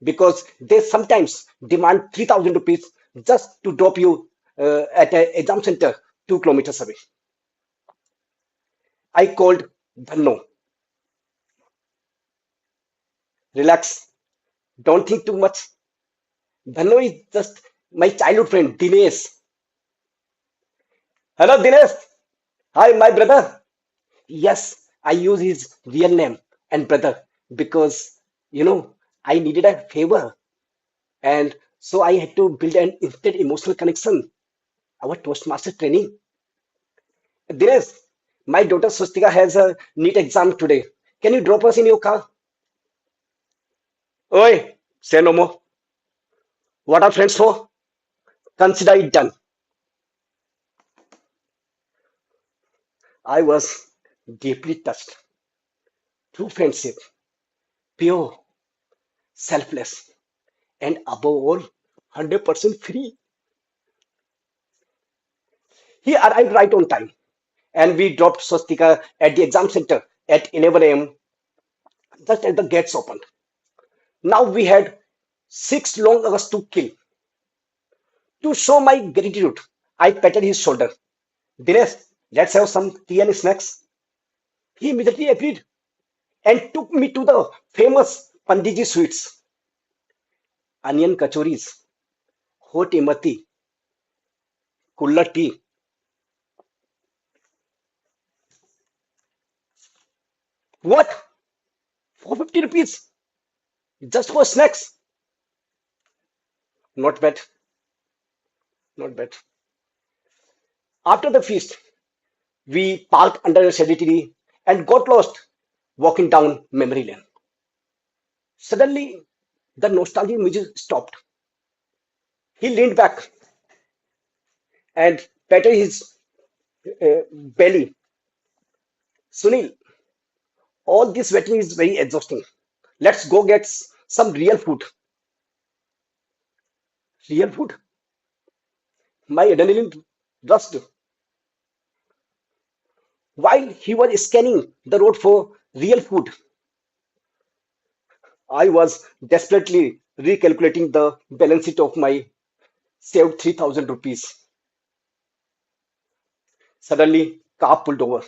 because they sometimes demand 3,000 rupees just to drop you at an exam center 2 kilometers away. I called Dhanno. Relax, don't think too much. Dhanno is just my childhood friend, Dinesh. Hello, Dinesh. Hi, my brother. Yes, I use his real name and brother because, I needed a favor. And so I had to build an instant emotional connection. Our Toastmaster training. Dinesh, my daughter Swastika has a NEET exam today. Can you drop us in your car? Oi, say no more. What are friends for? Consider it done. I was deeply touched. True friendship, pure, selfless, and above all, 100% free. He arrived right on time, and we dropped Swastika at the exam center at 11 a.m. just as the gates opened. Now we had 6 long hours to kill. To show my gratitude, I patted his shoulder. Dinesh, let's have some tea and snacks. He immediately agreed and took me to the famous Pandiji sweets. Onion kachoris, hot imati, kulla tea. What? 450 rupees? Just for snacks? Not bad. Not bad. After the feast, we parked under a shady tree and got lost walking down memory lane. Suddenly, the nostalgic music stopped. He leaned back and patted his belly. Sunil, all this waiting is very exhausting. Let's go get some real food. Real food? My adrenaline rushed. While he was scanning the road for real food, I was desperately recalculating the balance sheet of my saved 3,000 rupees. Suddenly, car pulled over.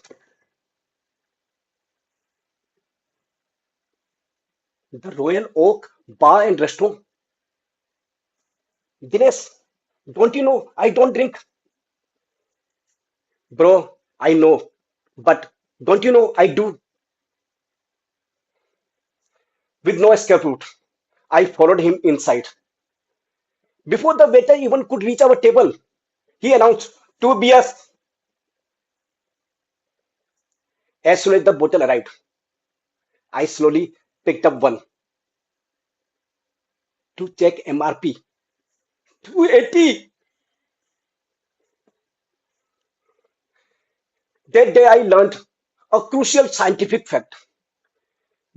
The Royal Oak Bar and Restaurant. Dinesh, don't you know I don't drink? Bro, I know, but don't you know I do? With no escape route, I followed him inside. Before the waiter even could reach our table, he announced 2 beers. As soon as the bottle arrived, I slowly picked up one to check MRP. 280. That day I learned a crucial scientific fact.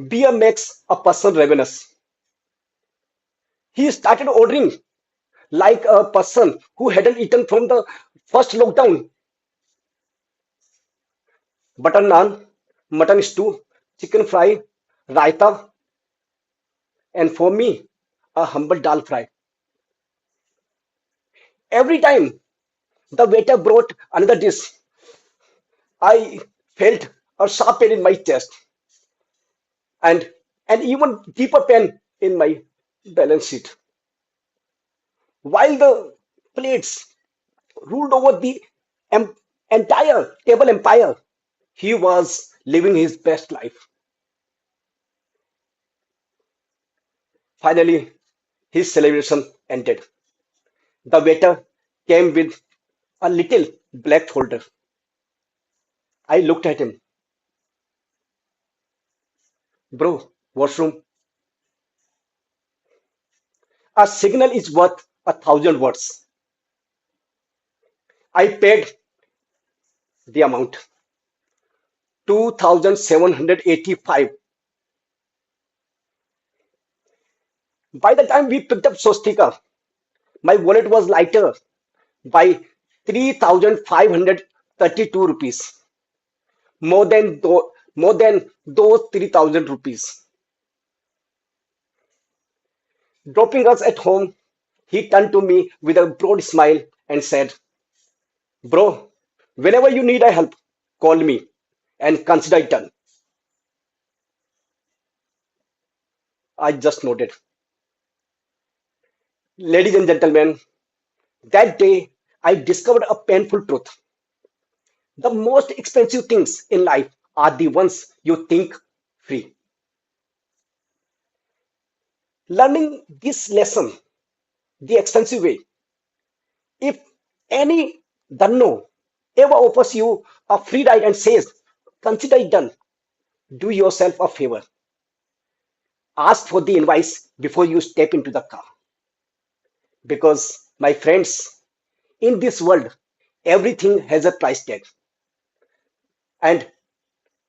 Beer makes a person ravenous. He started ordering like a person who hadn't eaten from the first lockdown. Butter naan, mutton stew, chicken fry, raita, and for me, a humble dal fry. Every time the waiter brought another dish, I felt a sharp pain in my chest and an even deeper pain in my balance sheet. While the plates ruled over the em- entire table empire, he was living his best life. Finally, his celebration ended. The waiter came with a little black folder. I looked at him. Bro, washroom. A signal is worth 1,000 words. I paid the amount 2,785. By the time we picked up Swastika, my wallet was lighter by 3,532 rupees. More than those 3,000 rupees. Dropping us at home, he turned to me with a broad smile and said, Bro, whenever you need a help, call me and consider it done. I just nodded. Ladies and gentlemen, that day I discovered a painful truth. The most expensive things in life are the ones you think free. Learning this lesson the expensive way. If any Danno ever offers you a free ride and says, consider it done, do yourself a favor. Ask for the invoice before you step into the car. Because, my friends, in this world, everything has a price tag. And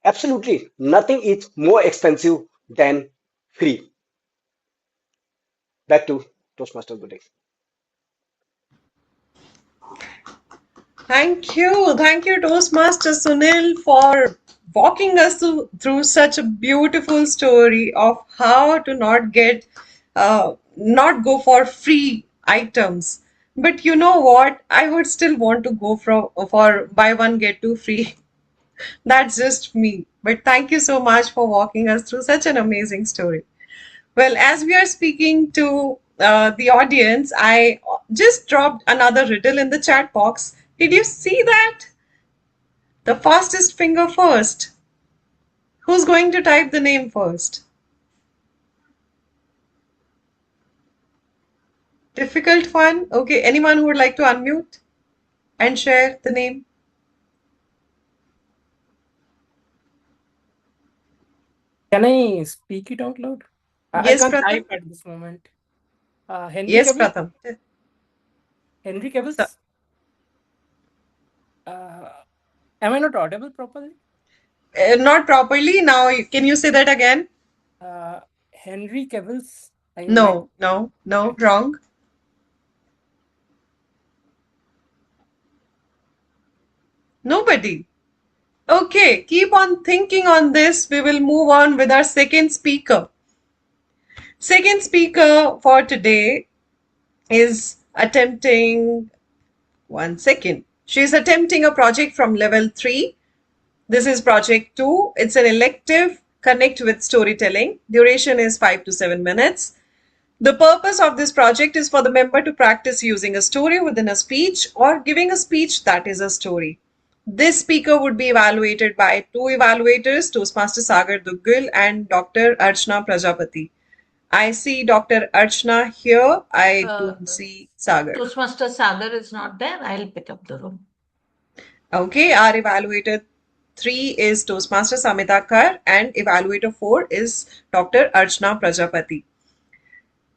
absolutely nothing is more expensive than free. Back to Toastmasters. Good day. Thank you, Toastmaster Sunil, for walking us through such a beautiful story of how to not go for free items. But you know what? I would still want to go for buy one get two free. That's just me. But thank you so much for walking us through such an amazing story. Well, as we are speaking to the audience, I just dropped another riddle in the chat box. Did you see that? The fastest finger first. Who's going to type the name first? Difficult one? Okay, anyone who would like to unmute and share the name? Can I speak it out loud? I Yes, can't Pratham. type at this moment. Henry Yes, Cavill? Pratham. Henry Cavill? Am I not audible properly? Not properly. Now, can you say that again? Henry Cavill's. No, wrong. Nobody. Okay, keep on thinking on this. We will move on with our second speaker. Second speaker for today is attempting, one second. She's attempting a project from level 3. This is project 2. It's an elective connect with storytelling. Duration is 5 to 7 minutes. The purpose of this project is for the member to practice using a story within a speech or giving a speech that is a story. This speaker would be evaluated by two evaluators, Toastmaster Sagar Duggal and Dr. Archana Prajapati. I see Dr. Archana here. I don't see Sagar. Toastmaster Sagar is not there. I'll pick up the role. Okay, our evaluator 3 is Toastmaster Samita Kar and evaluator 4 is Dr. Archana Prajapati.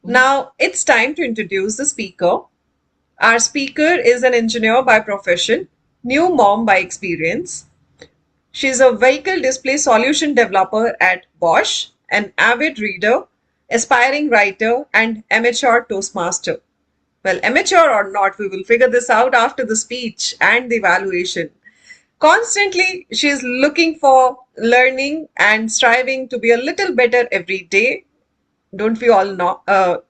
Now it's time to introduce the speaker. Our speaker is an engineer by profession, new mom by experience. She's a vehicle display solution developer at Bosch, an avid reader, aspiring writer, and amateur Toastmaster. Well, amateur or not, we will figure this out after the speech and the evaluation. Constantly, she is looking for learning and striving to be a little better every day. Don't we all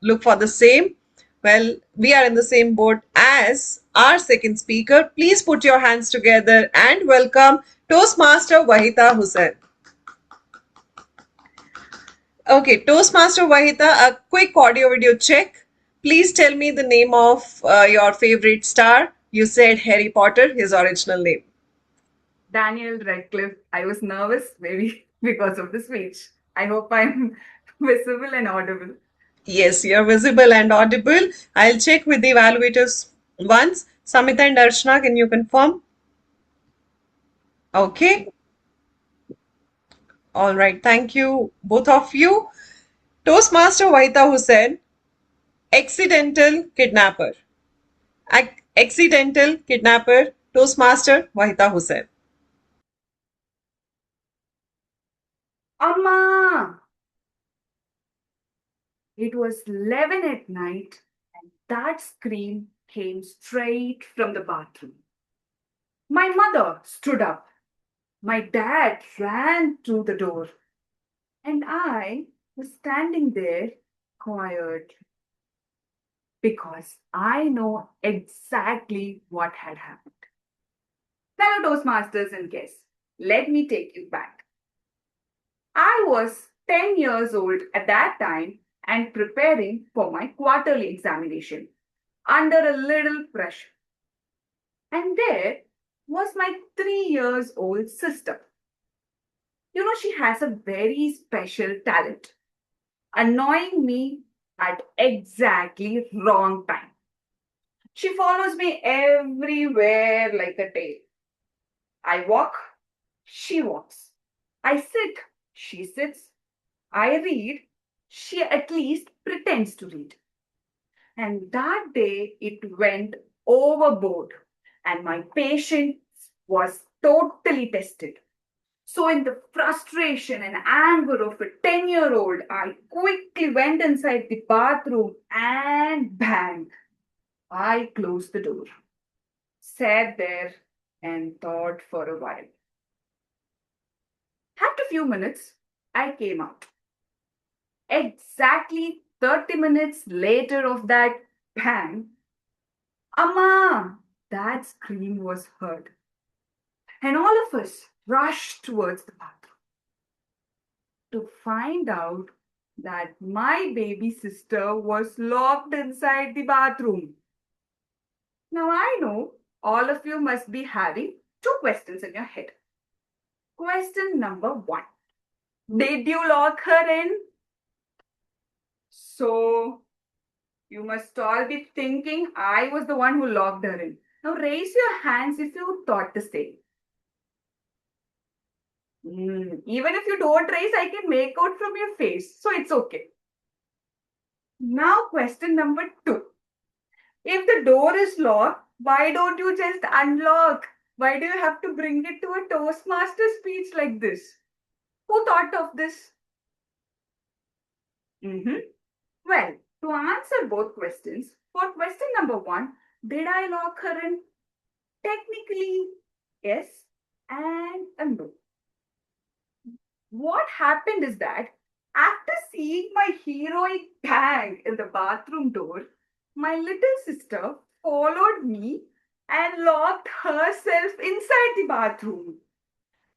look for the same? Well, we are in the same boat as our second speaker. Please put your hands together and welcome Toastmaster Wahitha Hussain. Okay, Toastmaster Wahitha, a quick audio video check. Please tell me the name of your favorite star. You said Harry Potter, his original name. Daniel Radcliffe. I was nervous, maybe because of the speech. I hope I'm visible and audible. Yes, you're visible and audible. I'll check with the evaluators once. Samita and Archana, can you confirm? Okay. All right. Thank you, both of you. Toastmaster Wahitha Hussain, accidental kidnapper. Accidental kidnapper, Toastmaster Wahitha Hussain. Amma! It was 11 at night, and that scream came straight from the bathroom. My mother stood up. My dad ran through the door. And I was standing there quietly. Because I know exactly what had happened. Fellow Toastmasters and guests, let me take you back. I was 10 years old at that time and preparing for my quarterly examination under a little pressure. And there was my 3 years old sister. You know, she has a very special talent, annoying me at exactly wrong time. She follows me everywhere like a tail. I walk, she walks. I sit, she sits. I read, she at least pretends to read. And that day it went overboard and my patience was totally tested. So, in the frustration and anger of a 10-year-old, I quickly went inside the bathroom and bang, I closed the door, sat there, and thought for a while. After a few minutes, I came out. Exactly 30 minutes later of that bang, Amma, that scream was heard. And all of us rushed towards the bathroom to find out that my baby sister was locked inside the bathroom. Now I know all of you must be having two questions in your head. Question number 1. Did you lock her in? So you must all be thinking I was the one who locked her in. Now raise your hands if you thought the same. Even if you don't raise, I can make out from your face. So it's okay. Now question number 2. If the door is locked, why don't you just unlock? Why do you have to bring it to a Toastmaster speech like this? Who thought of this? Well, to answer both questions, for question number 1, did I lock her in? Technically, yes and no. What happened is that after seeing my heroic bang in the bathroom door, my little sister followed me and locked herself inside the bathroom.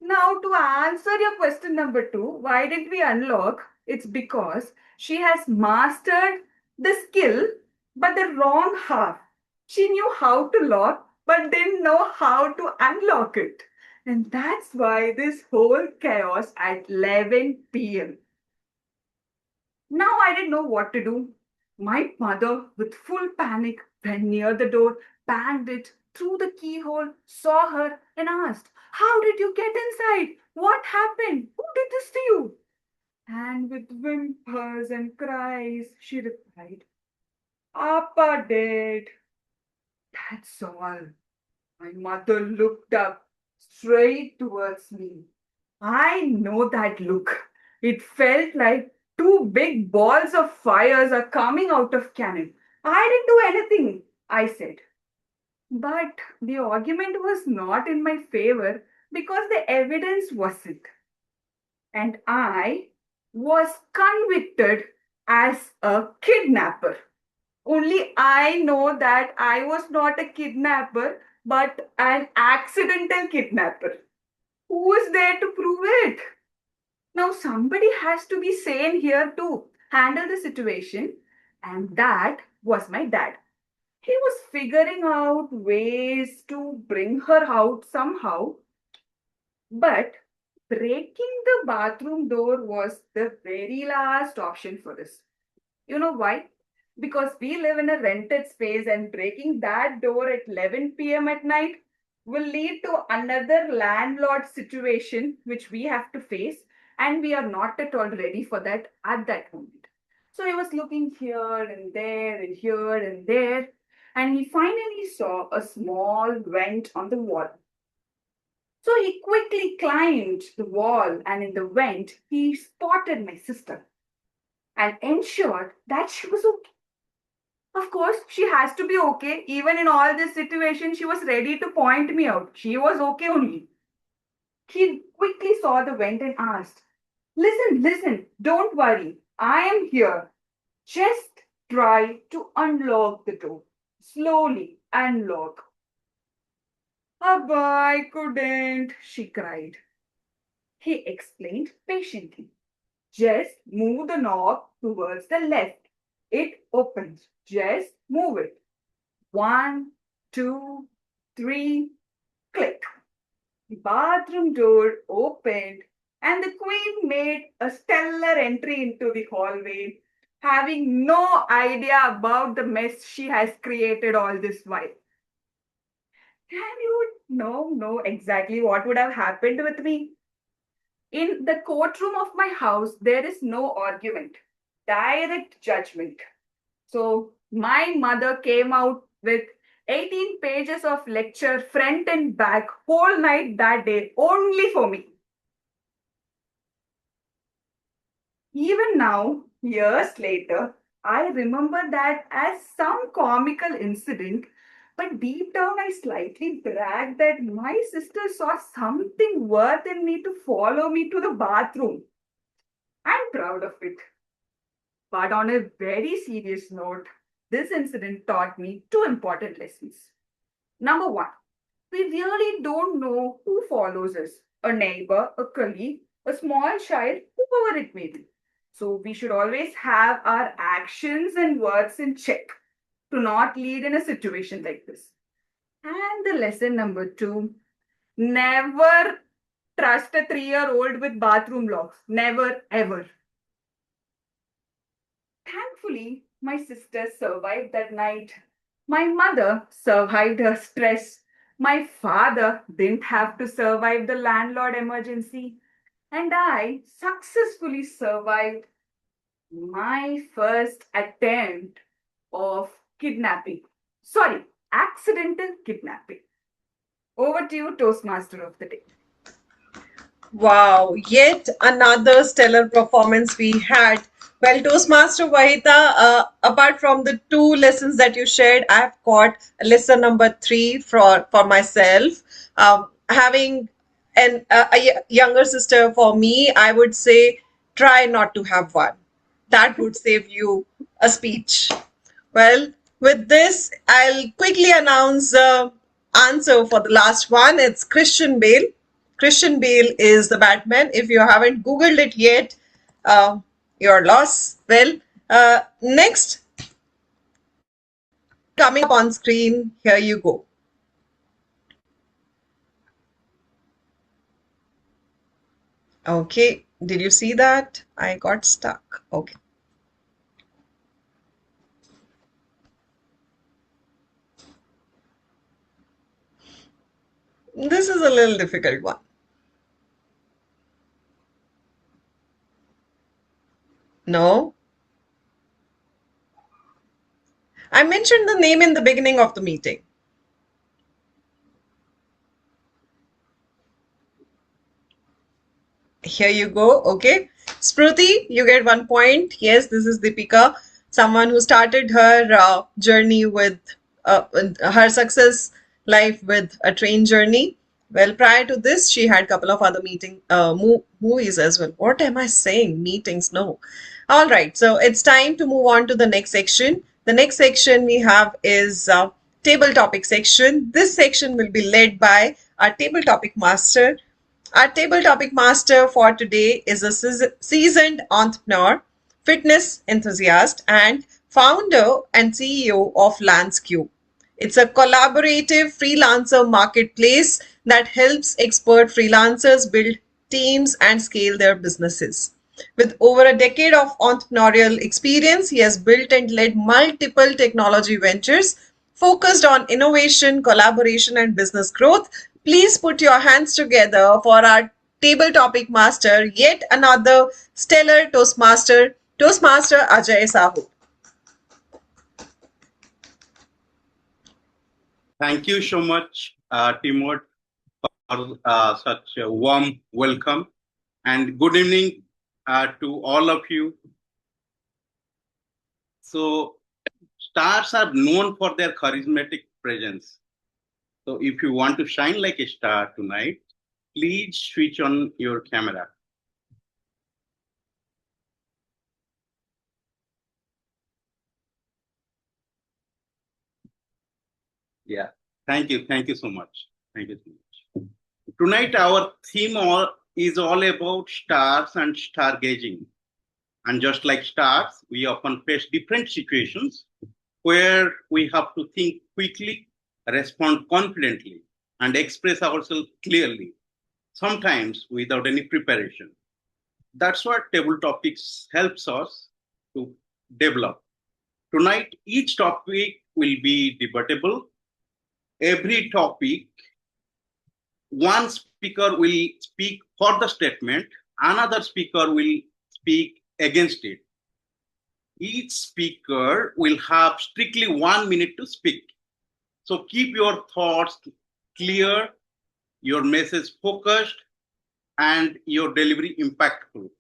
Now, to answer your question number 2, why did we unlock? It's because she has mastered the skill, but the wrong half. She knew how to lock, but didn't know how to unlock it. And that's why this whole chaos at 11 p.m. Now I didn't know what to do. My mother, with full panic, went near the door, banged it through the keyhole, saw her, and asked, "How did you get inside? What happened? Who did this to you?" And with whimpers and cries, she replied, "Appa did." That's all. My mother looked up straight towards me. I know that look. It felt like two big balls of fires are coming out of cannon. "I didn't do anything," I said. But the argument was not in my favor because the evidence wasn't. And I was convicted as a kidnapper. Only I know that I was not a kidnapper, but an accidental kidnapper. Who is there to prove it? Now, somebody has to be sane here to handle the situation, and that was my dad. He was figuring out ways to bring her out somehow, but breaking the bathroom door was the very last option for us. You know why? Because we live in a rented space, and breaking that door at 11 p.m. at night will lead to another landlord situation which we have to face, and we are not at all ready for that at that moment. So he was looking here and there and here and there, and he finally saw a small vent on the wall. So he quickly climbed the wall, and in the vent, he spotted my sister and ensured that she was okay. Of course, she has to be okay. Even in all this situation, she was ready to point me out. She was okay only. He quickly saw the vent and asked, "Listen, listen, don't worry. I am here. Just try to unlock the door. Slowly unlock." "Abba, I couldn't," she cried. He explained patiently. "Just move the knob towards the left. It opens. Just move it. 1, 2, 3, click." The bathroom door opened, and the queen made a stellar entry into the hallway, having no idea about the mess she has created all this while. And you would know exactly what would have happened with me. In the courtroom of my house, there is no argument, direct judgment. So my mother came out with 18 pages of lecture, front and back, whole night that day, only for me. Even now, years later, I remember that as some comical incident, but deep down I slightly bragged that my sister saw something worth in me to follow me to the bathroom. I'm proud of it. But on a very serious note, this incident taught me two important lessons. Number one, we really don't know who follows us: a neighbor, a colleague, a small child, whoever it may be. So we should always have our actions and words in check to not lead in a situation like this. And the lesson number two, never trust a 3-year-old with bathroom locks. Never, ever. Thankfully, my sister survived that night. My mother survived her stress. My father didn't have to survive the landlord emergency. And I successfully survived my first attempt of kidnapping. Sorry, accidental kidnapping. Over to you, Toastmaster of the day. Wow, yet another stellar performance we had. Well, Toastmaster Wahitha, apart from the two lessons that you shared, I've got lesson number 3 for myself. Having a younger sister, for me, I would say try not to have one. That would save you a speech. Well, with this, I'll quickly announce the answer for the last one. It's Christian Bale. Christian Bale is the Batman. If you haven't Googled it yet, you're lost. Well, next, coming up on screen, here you go. Okay, did you see that? I got stuck. Okay. This is a little difficult one. No? I mentioned the name in the beginning of the meeting. Here you go. Okay. Smruti, you get 1 point. Yes, this is Deepika, someone who started her journey with her success life with a train journey. Well, prior to this, she had a couple of other movies as well. What am I saying? Meetings? No. All right. So it's time to move on to the next section. The next section we have is table topic section. This section will be led by our table topic master. Our table topic master for today is a seasoned entrepreneur, fitness enthusiast, and founder and CEO of Lanscube. It's a collaborative freelancer marketplace that helps expert freelancers build teams and scale their businesses. With over a decade of entrepreneurial experience, he has built and led multiple technology ventures focused on innovation, collaboration, and business growth. Please put your hands together for our table topic master, yet another stellar Toastmaster, Toastmaster Ajay Sahoo. Thank you so much, TMOD, for such a warm welcome. And good evening to all of you. So, stars are known for their charismatic presence. So, if you want to shine like a star tonight, please switch on your camera. Yeah, thank you so much. Thank you so much. Tonight, our theme is all about stars and stargazing. And just like stars, we often face different situations where we have to think quickly, respond confidently, and express ourselves clearly, sometimes without any preparation. That's what table topics helps us to develop. Tonight, each topic will be debatable. Every topic, one speaker will speak for the statement, another speaker will speak against it. Each speaker will have strictly 1 minute to speak. So keep your thoughts clear, your message focused, and your delivery impactful.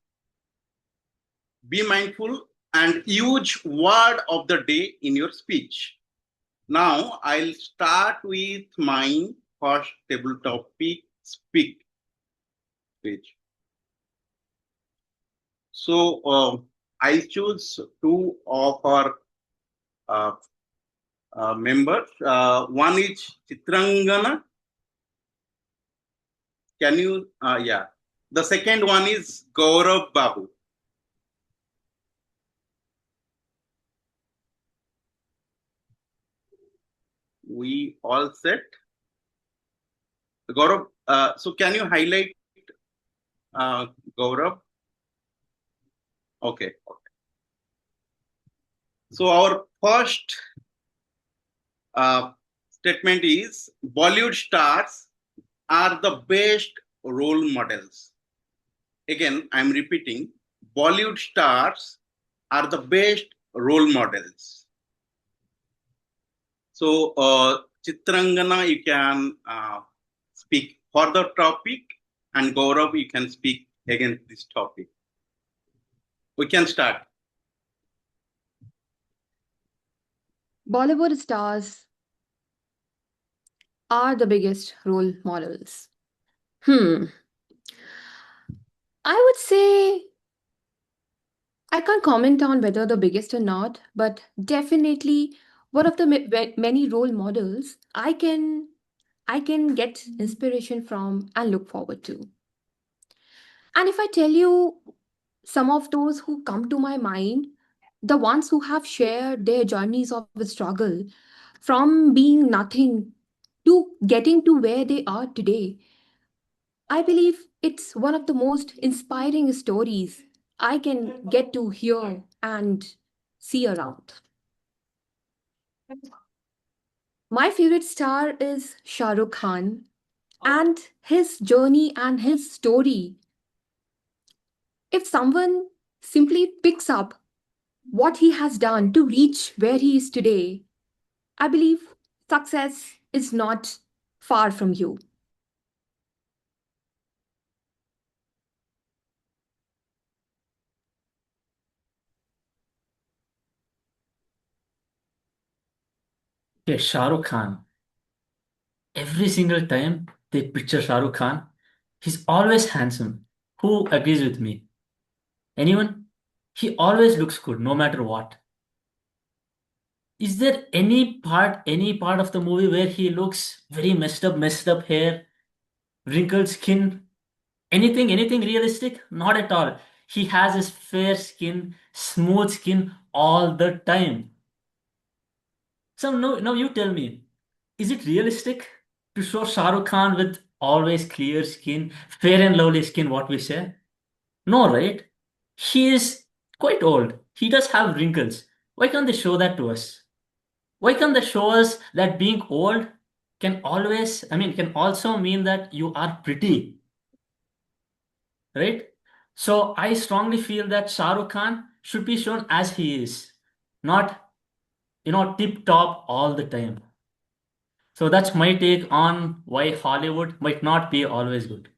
Be mindful and use word of the day in your speech. Now I'll start with my first table topic speech. So I'll choose two of our members. One is Chitrangana. Can you? Yeah. The second one is Gaurav Babu. We all set. Gaurav, so can you highlight Gaurav? Okay. So our first statement is Bollywood stars are the best role models. Again, I'm repeating, Bollywood stars are the best role models. So Chitrangana, you can speak for the topic, and Gaurav, you can speak against this topic. We can start. Bollywood stars are the biggest role models. I would say I can't comment on whether the biggest or not, but definitely one of the many role models I can get inspiration from and look forward to. And if I tell you some of those who come to my mind, the ones who have shared their journeys of struggle from being nothing to getting to where they are today, I believe it's one of the most inspiring stories I can get to hear and see around. My favorite star is Shah Rukh Khan and his journey and his story. If someone simply picks up what he has done to reach where he is today, I believe success is not far from you. Okay, Shah Rukh Khan. Every single time they picture Shah Rukh Khan, he's always handsome. Who agrees with me? Anyone? He always looks good, no matter what. Is there any part of the movie where he looks very messed up hair, wrinkled skin, anything realistic? Not at all. He has his fair skin, smooth skin all the time. So now you tell me, is it realistic to show Shah Rukh Khan with always clear skin, fair and lovely skin, what we say? No, right? He is quite old. He does have wrinkles. Why can't they show that to us? Why can't they show us that being old can also mean that you are pretty, right? So I strongly feel that Shah Rukh Khan should be shown as he is, not, tip top all the time. So that's my take on why Hollywood might not be always good.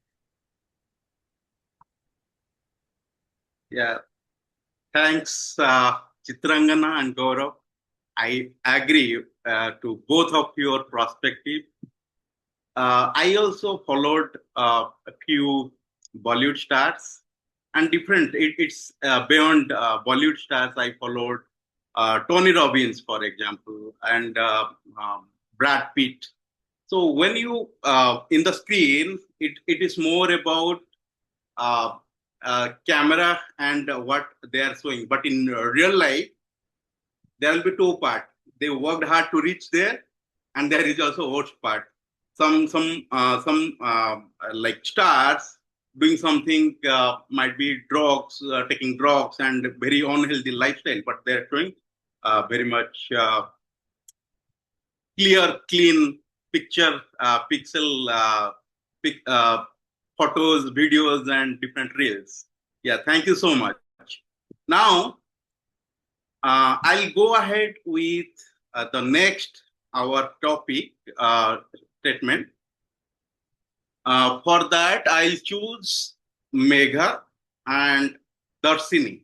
Yeah, thanks, Chitrangana and Gaurav. I agree to both of your perspective. I also followed a few Bollywood stars and different. It's beyond Bollywood stars. I followed Tony Robbins, for example, and Brad Pitt. So when you in the screen, it is more about uh, camera and what they are showing. But in real life, there will be two parts. They worked hard to reach there, and there is also worst part. Some like stars doing something might be drugs, taking drugs, and very unhealthy lifestyle, but they're showing very much clear, clean picture, pixel, photos, videos, and different reels. Yeah, thank you so much. Now, I'll go ahead with the next our topic statement. For that, I'll choose Megha and Darshini.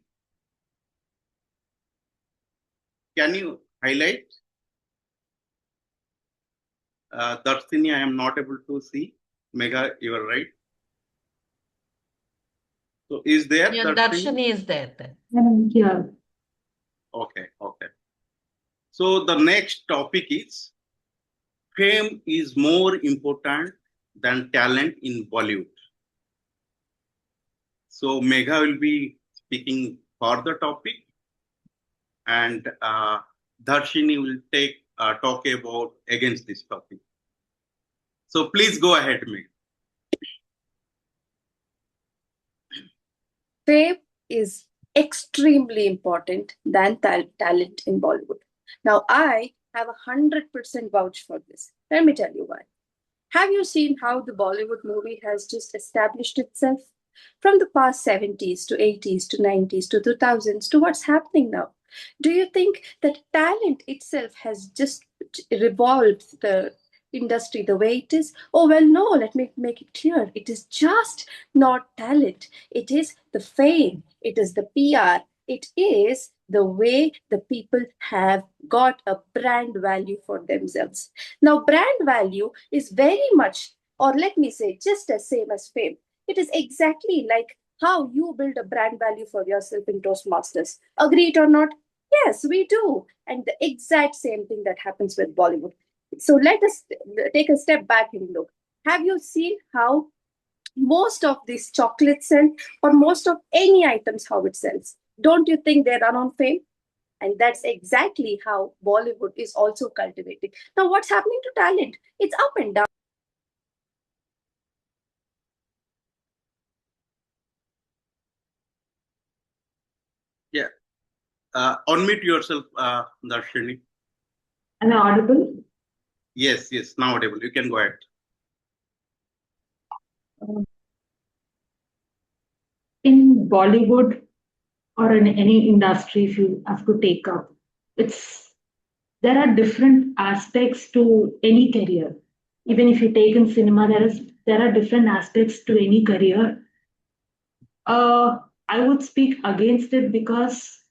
Can you highlight? Darshini, I am not able to see. Megha, you are right. So is there? Yeah, Darshini is there then. Yeah. Okay. So the next topic is fame is more important than talent in Bollywood. So Megha will be speaking for the topic, and Darshini will talk about against this topic. So please go ahead, Megha. Fame is extremely important than talent in Bollywood. Now, I have 100% vouch for this. Let me tell you why. Have you seen how the Bollywood movie has just established itself? From the past 70s to 80s to 90s to 2000s to what's happening now? Do you think that talent itself has just revolved the industry the way it is? Oh, well, no, let me make it clear. It is just not talent. It is the fame. It is the PR. It is the way the people have got a brand value for themselves. Now, brand value is very much, or let me say, just as same as fame. It is exactly like how you build a brand value for yourself in Toastmasters. Agree it or not? Yes, we do. And the exact same thing that happens with Bollywood. So let us take a step back and look. Have you seen how most of these chocolates sell, or most of any items, how it sells? Don't you think they run on fame? And that's exactly how Bollywood is also cultivating. Now, what's happening to talent? It's up and down. unmute yourself, Darshini. Am I audible? Yes, now audible. You can go ahead. In Bollywood or in any industry, if you have to take up, there are different aspects to any career. Even if you take in cinema, there are different aspects to any career. I would speak against it because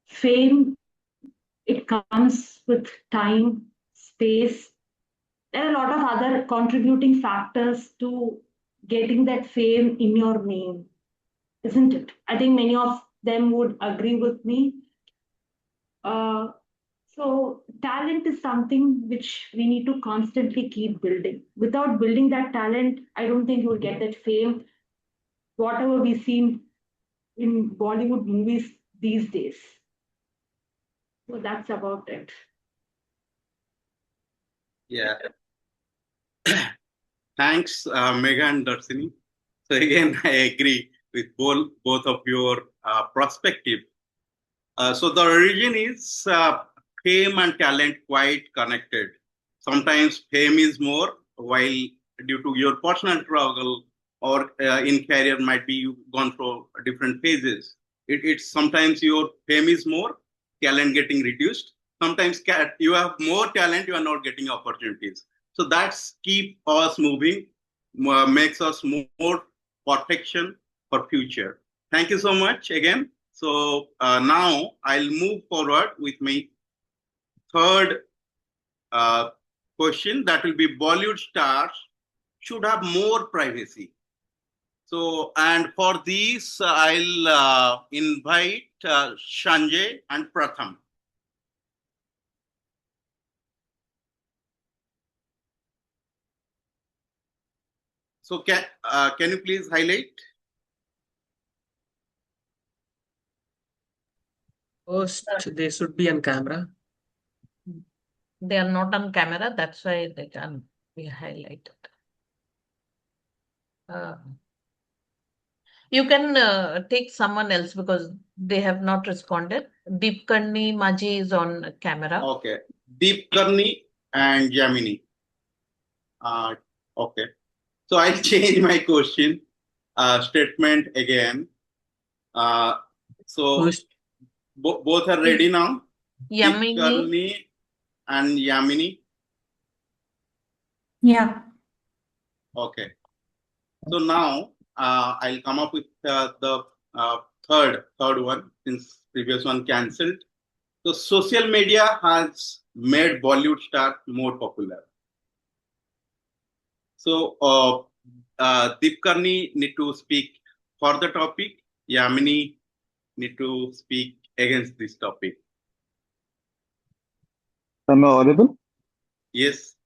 fame, it comes with time, space. There are a lot of other contributing factors to getting that fame in your name, isn't it? I think many of them would agree with me. So talent is something which we need to constantly keep building. Without building that talent, I don't think you'll get that fame, whatever we see in Bollywood movies these days. So that's about it. Yeah. Thanks, Megha and Darshini. So again, I agree with both of your perspective. So the origin is fame and talent quite connected. Sometimes fame is more, while due to your personal struggle or in career might be you've gone through different phases. It's sometimes your fame is more, talent getting reduced. Sometimes you have more talent, you are not getting opportunities. So that's keep us moving, makes us more protection for future. Thank you so much again. So now I'll move forward with my third question. That will be Bollywood stars should have more privacy. So, and for this, I'll invite Sanjay and Pratham. So can you please highlight? First, they should be on camera. They are not on camera, that's why they can be highlighted. You can take someone else because they have not responded. Deepkarni Maji is on camera. Okay. Deepkarni and Yamini. Okay. So I'll change my question statement again. So both are ready now? Yamini. Deepkarni and Yamini. Yeah. Okay. So now I'll come up with the third one since previous one cancelled. So social media has made Bollywood stars more popular. So Deepkarni need to speak for the topic. Yamini need to speak against this topic. Am I audible? Yes.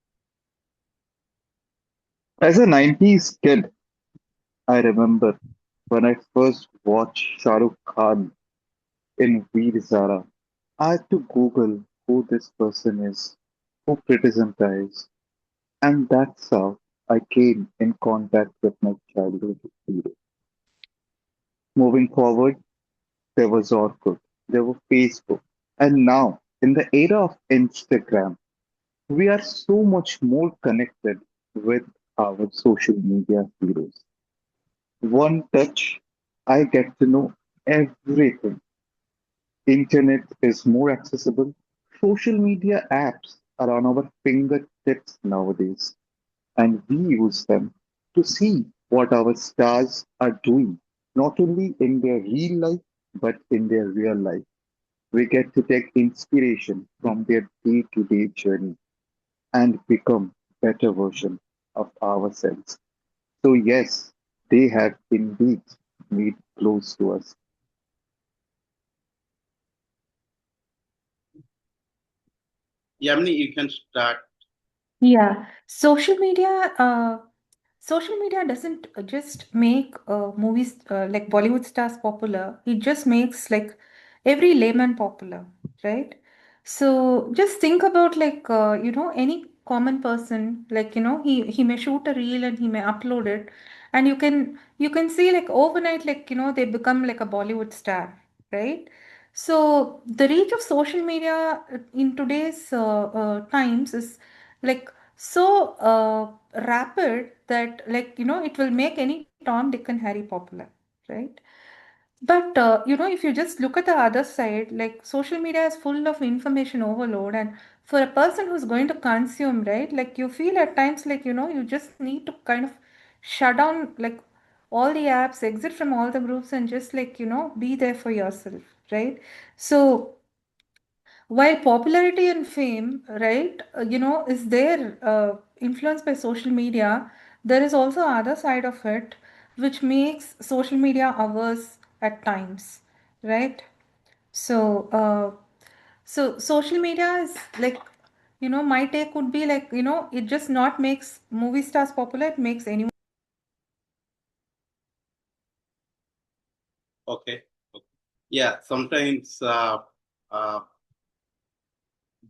As a 90s kid, I remember when I first watched Shah Rukh Khan in Veer Zara, I had to Google who this person is, who Pritism is, and that's how I came in contact with my childhood hero. Moving forward, there was Orkut, there was Facebook, and now in the era of Instagram, we are so much more connected with our social media heroes. One touch, I get to know everything. Internet is more accessible. Social media apps are on our fingertips nowadays, and we use them to see what our stars are doing, not only in their real life, but in their real life. We get to take inspiration from their day to day journey and become better version of ourselves. So yes, they have indeed made close to us. Yamini, you can start. Yeah, social media doesn't just make movies like Bollywood stars popular. It just makes like every layman popular, right? So just think about like any common person, like he may shoot a reel and he may upload it, and you can see like overnight, like they become like a Bollywood star, right? So the reach of social media in today's times is like so rapid that it will make any Tom, Dick, and Harry popular, right? But if you just look at the other side, like social media is full of information overload, and for a person who's going to consume, right, like you feel at times like you just need to kind of shut down like all the apps, exit from all the groups, and just be there for yourself, right? So while popularity and fame, right, is there influenced by social media, there is also other side of it, which makes social media ours at times, right? So, social media is like, my take would be like, it just not makes movie stars popular, it makes anyone. Okay. Yeah, sometimes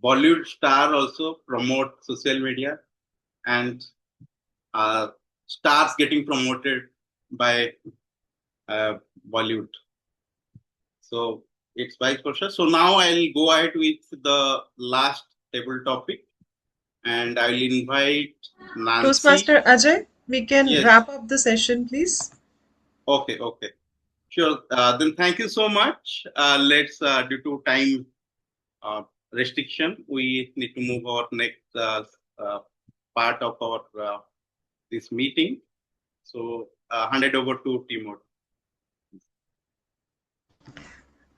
Bollywood star also promote social media, and stars getting promoted by Bollywood. So it's vice versa. So now I'll go ahead with the last table topic, and I'll invite Nancy. Toastmaster Ajay, we can Yes. wrap up the session, please. Okay. Sure. Then thank you so much. Let's, due to time restriction, we need to move our next part of our this meeting. So hand it over to TMOD.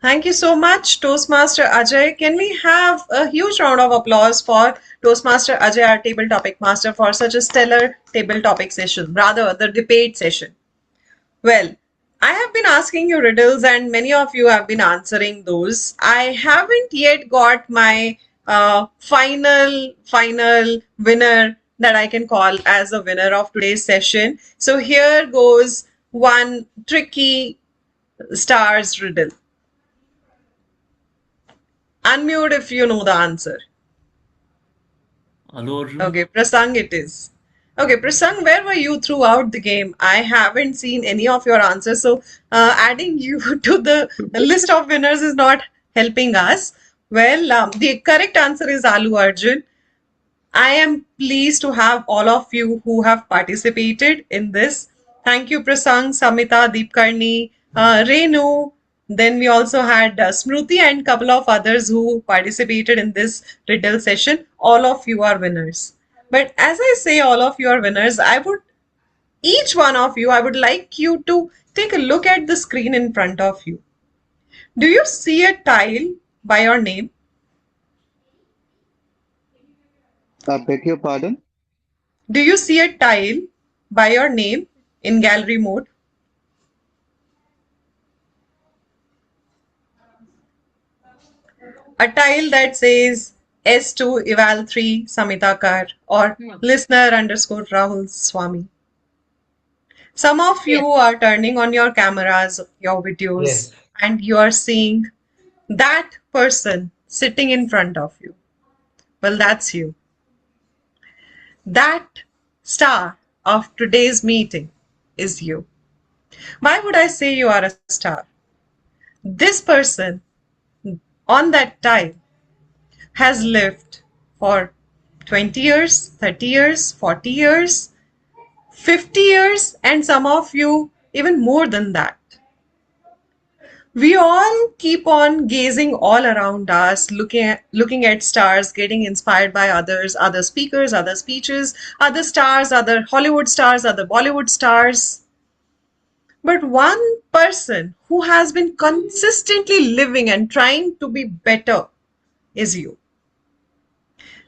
Thank you so much, Toastmaster Ajay. Can we have a huge round of applause for Toastmaster Ajay, our table topic master, for such a stellar table topic session, rather the debate session? Well, I have been asking you riddles and many of you have been answering those. I haven't yet got my final winner that I can call as a winner of today's session. So here goes one tricky stars riddle. Unmute if you know the answer. Hello. Okay, Prasang it is. Okay, Prasang, where were you throughout the game? I haven't seen any of your answers, so adding you to the list of winners is not helping us. Well, the correct answer is Alu Arjun. I am pleased to have all of you who have participated in this. Thank you, Prasang, Samita, Deepkarni, Renu. Then we also had Smruti and couple of others who participated in this riddle session. All of you are winners. But as I say, all of you are winners, each one of you, I would like you to take a look at the screen in front of you. Do you see a tile by your name? I beg your pardon? Do you see a tile by your name in gallery mode? A tile that says S2 Eval 3 Samita Kar or listener underscore Rahul Swami. Some of you are turning on your cameras, your videos, Yes. and you are seeing that person sitting in front of you. Well, that's you. That star of today's meeting is you. Why would I say you are a star? This person on that tile has lived for 20 years, 30 years, 40 years, 50 years, and some of you even more than that. We all keep on gazing all around us, looking at stars, getting inspired by others, other speakers, other speeches, other stars, other Hollywood stars, other Bollywood stars. But one person who has been consistently living and trying to be better is you.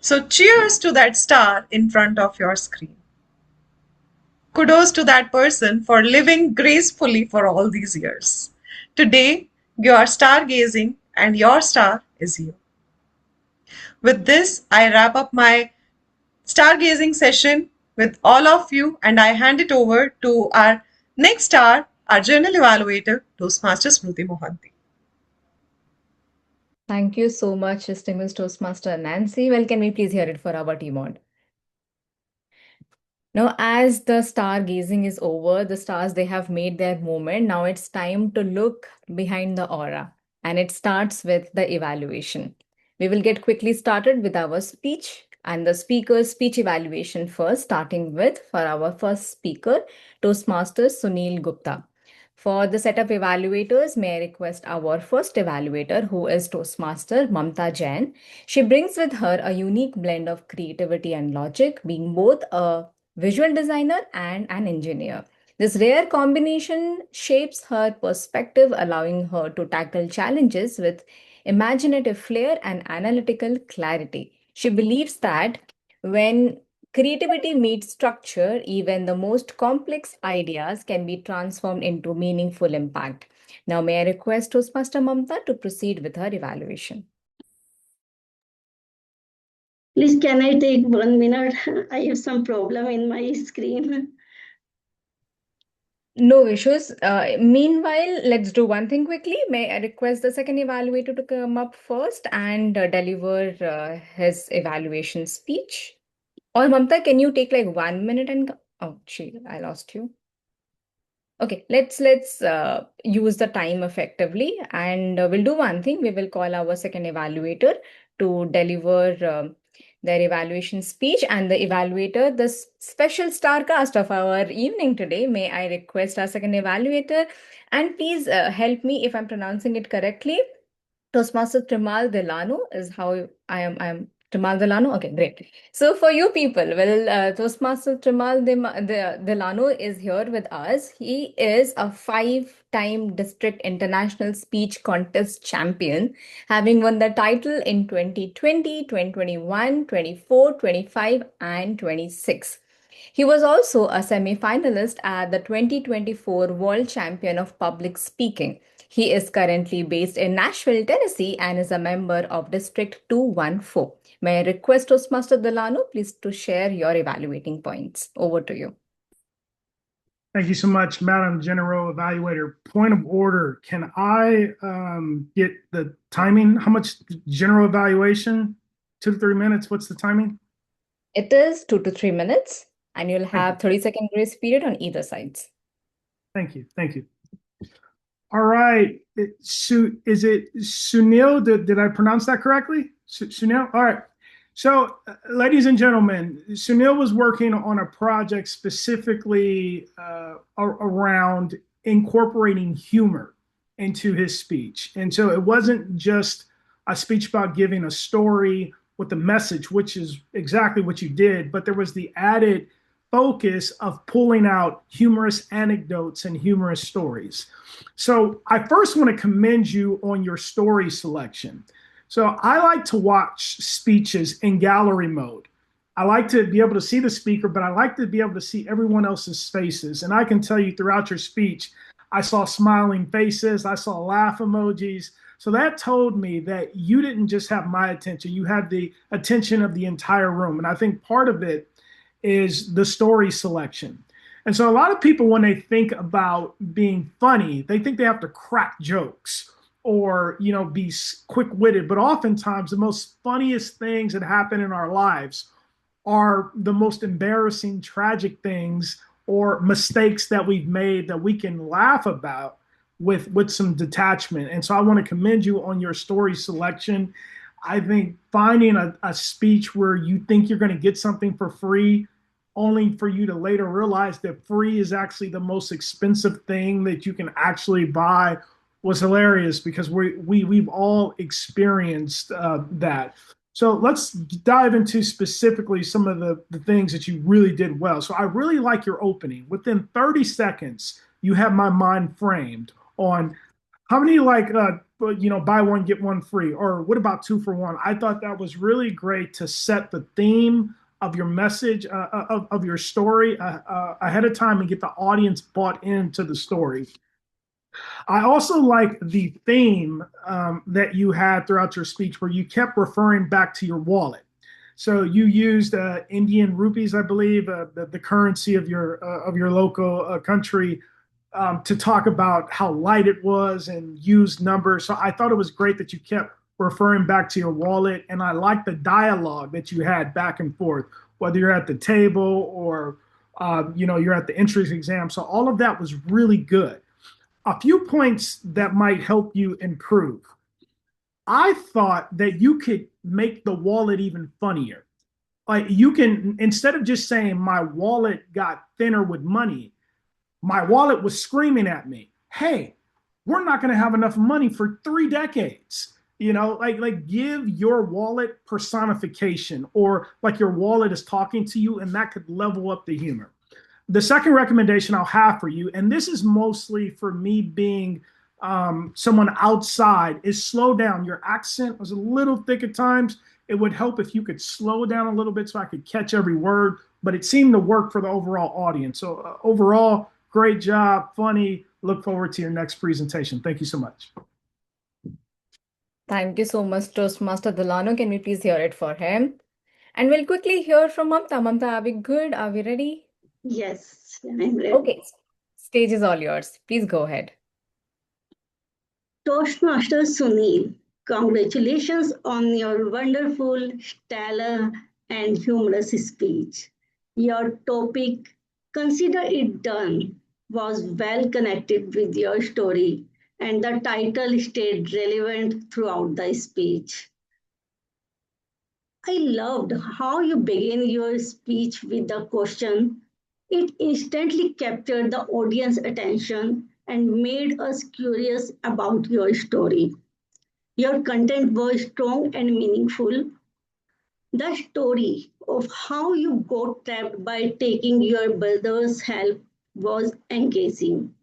So cheers to that star in front of your screen. Kudos to that person for living gracefully for all these years. Today, you are stargazing and your star is you. With this, I wrap up my stargazing session with all of you and I hand it over to our next star, our journal evaluator, Toastmasters Smruti Mohanty. Thank you so much, distinguished Toastmaster Nancy. Well, can we please hear it for our TMOD? Now, as the stargazing is over, the stars, they have made their moment. Now it's time to look behind the aura. and it starts with the evaluation. We will get quickly started with our speech and the speaker's speech evaluation first, starting with, for our first speaker, Toastmaster Sunil Gupta. For the set of evaluators, may I request our first evaluator, who is Toastmaster Mamta Jain. She brings with her a unique blend of creativity and logic, being both a visual designer and an engineer. This rare combination shapes her perspective, allowing her to tackle challenges with imaginative flair and analytical clarity. She believes that when creativity meets structure, even the most complex ideas can be transformed into meaningful impact. Now, may I request Toastmaster Mamta to proceed with her evaluation? Please, can I take 1 minute? I have some problem in my screen. No issues. Meanwhile, let's do one thing quickly. May I request the second evaluator to come up first and deliver his evaluation speech? Or Mamta, can you take like 1 minute and oh, I lost you. Okay, let's use the time effectively, and we'll do one thing. We will call our second evaluator to deliver their evaluation speech, and the evaluator, the special star cast of our evening today. May I request our second evaluator, and please help me if I'm pronouncing it correctly. Toastmaster Tremale Delano is how I am Tremale Delano. Okay, great. So for you people, well, Toastmaster Tremale Delano is here with us. He is a 5-time district international speech contest champion, having won the title in 2020, 2021, 24, 25, and 26. He was also a semi-finalist at the 2024 World Champion of Public Speaking. He is currently based in Nashville, Tennessee, and is a member of District 214. May I request Toastmaster Delano, please, to share your evaluating points. Over to you. Thank you so much, Madam General Evaluator. Point of order, can I get the timing? How much general evaluation? 2 to 3 minutes, what's the timing? It is 2 to 3 minutes, and you'll have 30-second grace period on either sides. Thank you, thank you. All right, is it Sunil? Did I pronounce that correctly? Sunil? All right. So, ladies and gentlemen, Sunil was working on a project specifically around incorporating humor into his speech. And so it wasn't just a speech about giving a story with a message, which is exactly what you did, but there was the added focus of pulling out humorous anecdotes and humorous stories. So I first want to commend you on your story selection. So I like to watch speeches in gallery mode. I like to be able to see the speaker, but I like to be able to see everyone else's faces. And I can tell you throughout your speech, I saw smiling faces, I saw laugh emojis. So that told me that you didn't just have my attention, you had the attention of the entire room. And I think part of it is the story selection. And so a lot of people, when they think about being funny, they think they have to crack jokes or, you know, be quick-witted. But oftentimes the most funniest things that happen in our lives are the most embarrassing, tragic things or mistakes that we've made that we can laugh about with some detachment. And so I want to commend you on your story selection. I think finding a speech where you think you're going to get something for free only for you to later realize that free is actually the most expensive thing that you can actually buy was hilarious, because we've all experienced that. So let's dive into specifically some of the things that you really did well. So I really like your opening. Within 30 seconds, you have my mind framed on how many buy one, get one free, or what about 2 for 1? I thought that was really great to set the theme of your message, of your story ahead of time and get the audience bought into the story. I also like the theme that you had throughout your speech where you kept referring back to your wallet. So you used Indian rupees, I believe, the currency of your local country, to talk about how light it was and used numbers. So I thought it was great that you kept referring back to your wallet. And I like the dialogue that you had back and forth, whether you're at the table or, you're at the entrance exam. So all of that was really good. a few points that might help you improve. I thought that you could make the wallet even funnier. Like you can, instead of just saying my wallet got thinner with money, my wallet was screaming at me, hey, we're not going to have enough money for 3 decades. Like give your wallet personification, or like your wallet is talking to you, and that could level up the humor. The second recommendation I'll have for you, and this is mostly for me being someone outside, is slow down. Your accent was a little thick at times. It would help if you could slow down a little bit so I could catch every word, but it seemed to work for the overall audience. So overall, great job, funny. Look forward to your next presentation. Thank you so much. Thank you so much, Toastmaster Delano. Can we please hear it for him? And we'll quickly hear from Mamta. Mamta, are we good? Are we ready? Yes, I'm ready. Okay, stage is all yours. Please go ahead. Toastmaster Sunil, congratulations on your wonderful, stellar, and humorous speech. Your topic, Consider It Done, was well connected with your story, and the title stayed relevant throughout the speech. I loved how you began your speech with the question. It instantly captured the audience attention and made us curious about your story. Your content was strong and meaningful. The story of how you got trapped by taking your brother's help was engaging.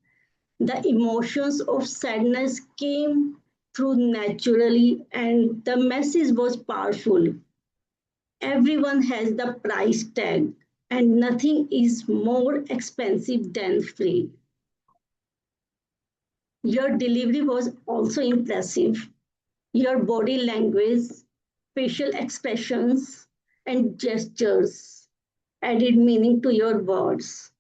The emotions of sadness came through naturally, and the message was powerful. Everyone has the price tag, and nothing is more expensive than free. Your delivery was also impressive. Your body language, facial expressions, and gestures added meaning to your words.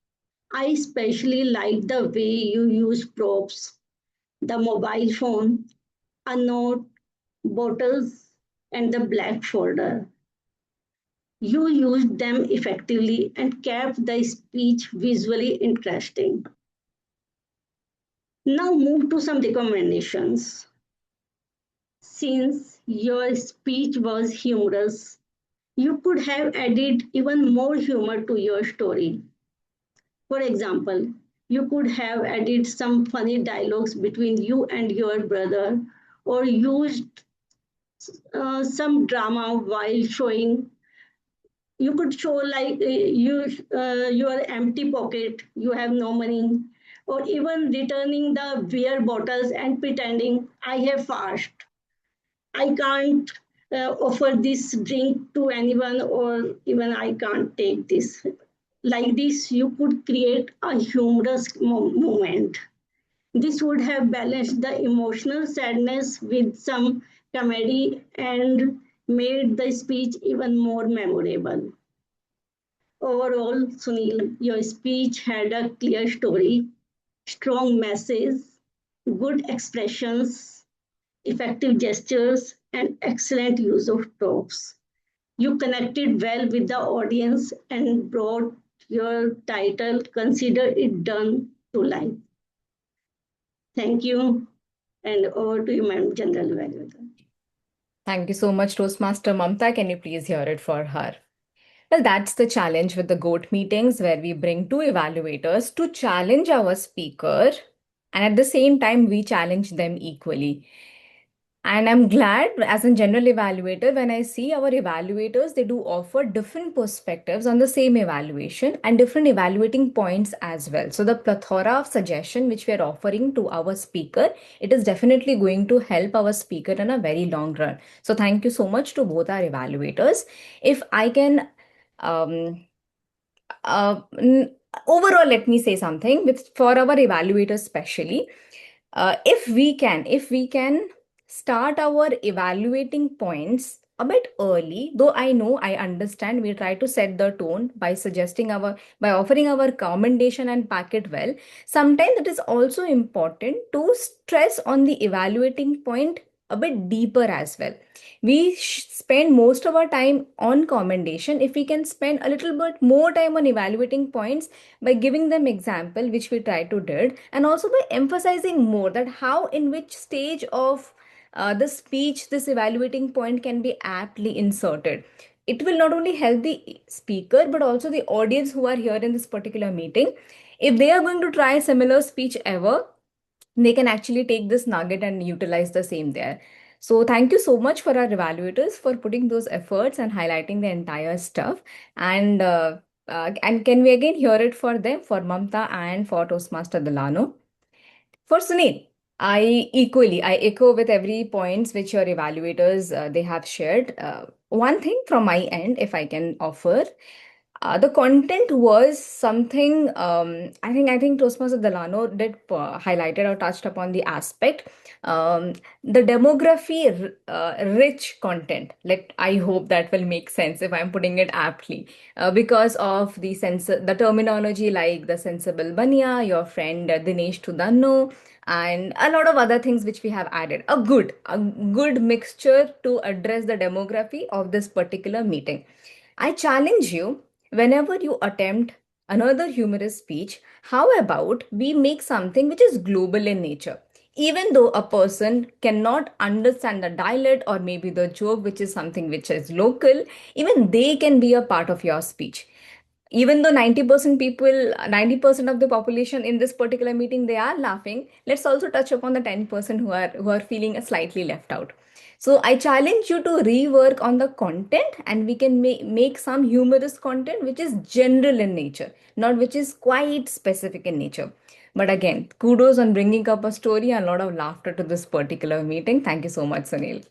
I especially liked the way you use props, the mobile phone, a note, bottles, and the black folder. You used them effectively and kept the speech visually interesting. Now move to some recommendations. Since your speech was humorous, you could have added even more humor to your story. For example, you could have added some funny dialogues between you and your brother, or used some drama while showing. You could show like your empty pocket, you have no money, or even returning the beer bottles and pretending I have fast. I can't offer this drink to anyone, or even I can't take this. Like this, you could create a humorous moment. This would have balanced the emotional sadness with some comedy and made the speech even more memorable. Overall, Sunil, your speech had a clear story, strong message, good expressions, effective gestures, and excellent use of props. You connected well with the audience and brought your title, Consider It Done, to life. Thank you. And over to you, Madam General Evaluator. Thank you so much, Toastmaster Mamta. Can you please hear it for her? Well, that's the challenge with the GOAT meetings, where we bring two evaluators to challenge our speaker, and at the same time, we challenge them equally. And I'm glad, as a general evaluator, when I see our evaluators, they do offer different perspectives on the same evaluation and different evaluating points as well. So the plethora of suggestion which we are offering to our speaker, it is definitely going to help our speaker in a very long run. So thank you so much to both our evaluators. If I can, overall, let me say something for our evaluators, especially, if we can start our evaluating points a bit early, though I understand we try to set the tone by offering our commendation and pack it well. Sometimes it is also important to stress on the evaluating point a bit deeper as well. We spend most of our time on commendation. If we can spend a little bit more time on evaluating points by giving them example, which we try to did, and also by emphasizing more that how in which stage of the speech this evaluating point can be aptly inserted. It will not only help the speaker but also the audience who are here in this particular meeting. If they are going to try a similar speech ever, they can actually take this nugget and utilize the same there. So thank you so much for our evaluators for putting those efforts and highlighting the entire stuff. And can we again hear it for them, for Mamta and for Toastmaster Delano? For Sunil, I echo with every points which your evaluators they have shared. One thing from my end, if I can offer, the content was something I think Toastmaster Delano did highlighted or touched upon the aspect. The demography rich content. Like I hope that will make sense if I'm putting it aptly, because of the terminology like the sensible banya, your friend Dinesh Tudanno, and a lot of other things which we have added. A good mixture to address the demography of this particular meeting. I challenge you, whenever you attempt another humorous speech, how about we make something which is global in nature? Even though a person cannot understand the dialect or maybe the joke, which is something which is local, even they can be a part of your speech. Even though 90% people, 90% of the population in this particular meeting, they are laughing, let's also touch upon the 10% who are feeling slightly left out. So I challenge you to rework on the content, and we can make some humorous content which is general in nature, not which is quite specific in nature. But again, kudos on bringing up a story and a lot of laughter to this particular meeting. Thank you so much, Sunil.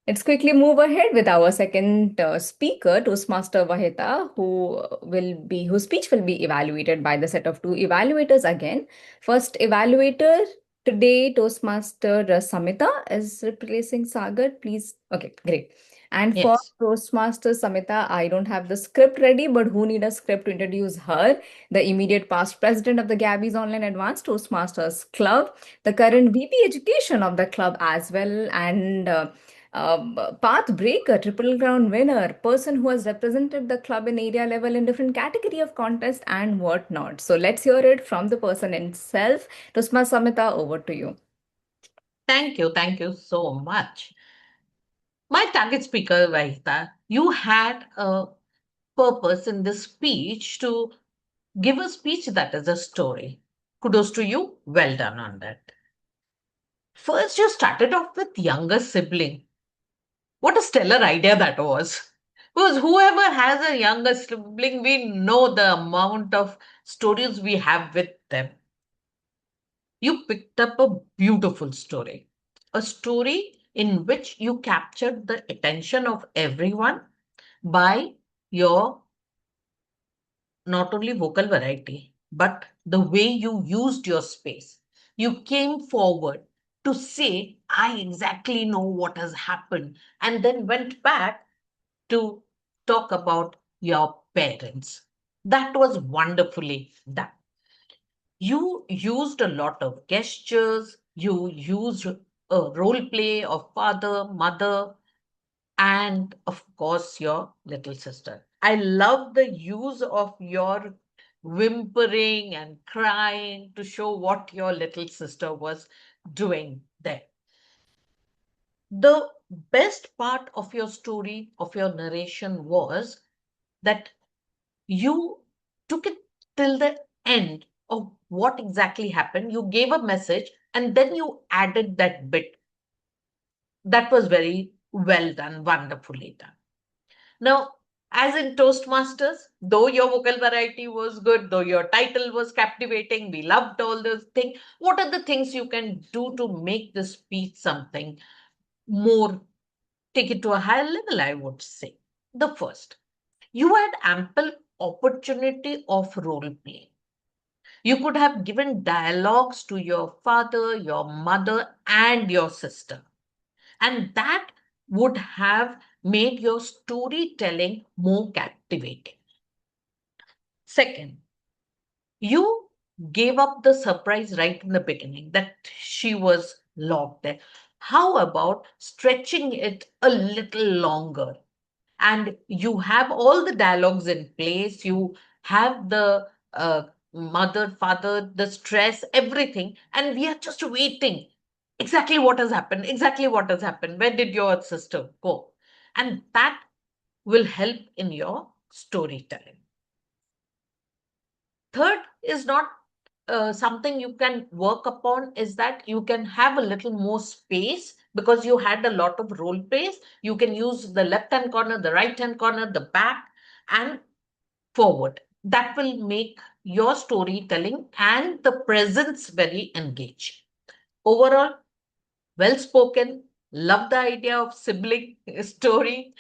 Let's quickly move ahead with our second speaker, Toastmaster Wahitha, whose speech will be evaluated by the set of two evaluators again. First evaluator today, Toastmaster Samita is replacing Sagar. Please, okay, great. And for Yes. Toastmaster Samita, I don't have the script ready, but who need a script to introduce her? The immediate past president of the Gabbys Online Advanced Toastmasters Club, the current VP Education of the club as well, and path breaker, triple crown winner, person who has represented the club in area level in different category of contest and whatnot. So let's hear it from the person itself. Tusma Samita, over to you. Thank you so much. My target speaker, Vahita, you had a purpose in this speech to give a speech that is a story. Kudos to you. Well done on that. First, you started off with younger sibling. What a stellar idea that was. Because whoever has a younger sibling, we know the amount of stories we have with them. You picked up a beautiful story, a story in which you captured the attention of everyone by your not only vocal variety, but the way you used your space. You came forward to say, I exactly know what has happened, and then went back to talk about your parents. That was wonderfully done. You used a lot of gestures, you used a role play of father, mother, and of course, your little sister. I love the use of your whimpering and crying to show what your little sister was doing there. The best part of your story, of your narration, was that you took it till the end of what exactly happened. You gave a message and then you added that bit. That was very well done, wonderfully done. Now, as in Toastmasters, though your vocal variety was good, though your title was captivating, we loved all those things. What are the things you can do to make the speech something more, take it to a higher level, I would say? The first, you had ample opportunity of role play. You could have given dialogues to your father, your mother, and your sister. And that would have made your storytelling more captivating. Second, you gave up the surprise right in the beginning that she was locked there. How about stretching it a little longer? And you have all the dialogues in place, you have the mother, father, the stress, everything, and we are just waiting. Exactly what has happened, exactly what has happened. Where did your sister go? And that will help in your storytelling. Third is not something you can work upon, is that you can have a little more space because you had a lot of role plays. You can use the left hand corner, the right hand corner, the back, and forward. That will make your storytelling and the presence very engaged. Overall, well spoken, love the idea of sibling story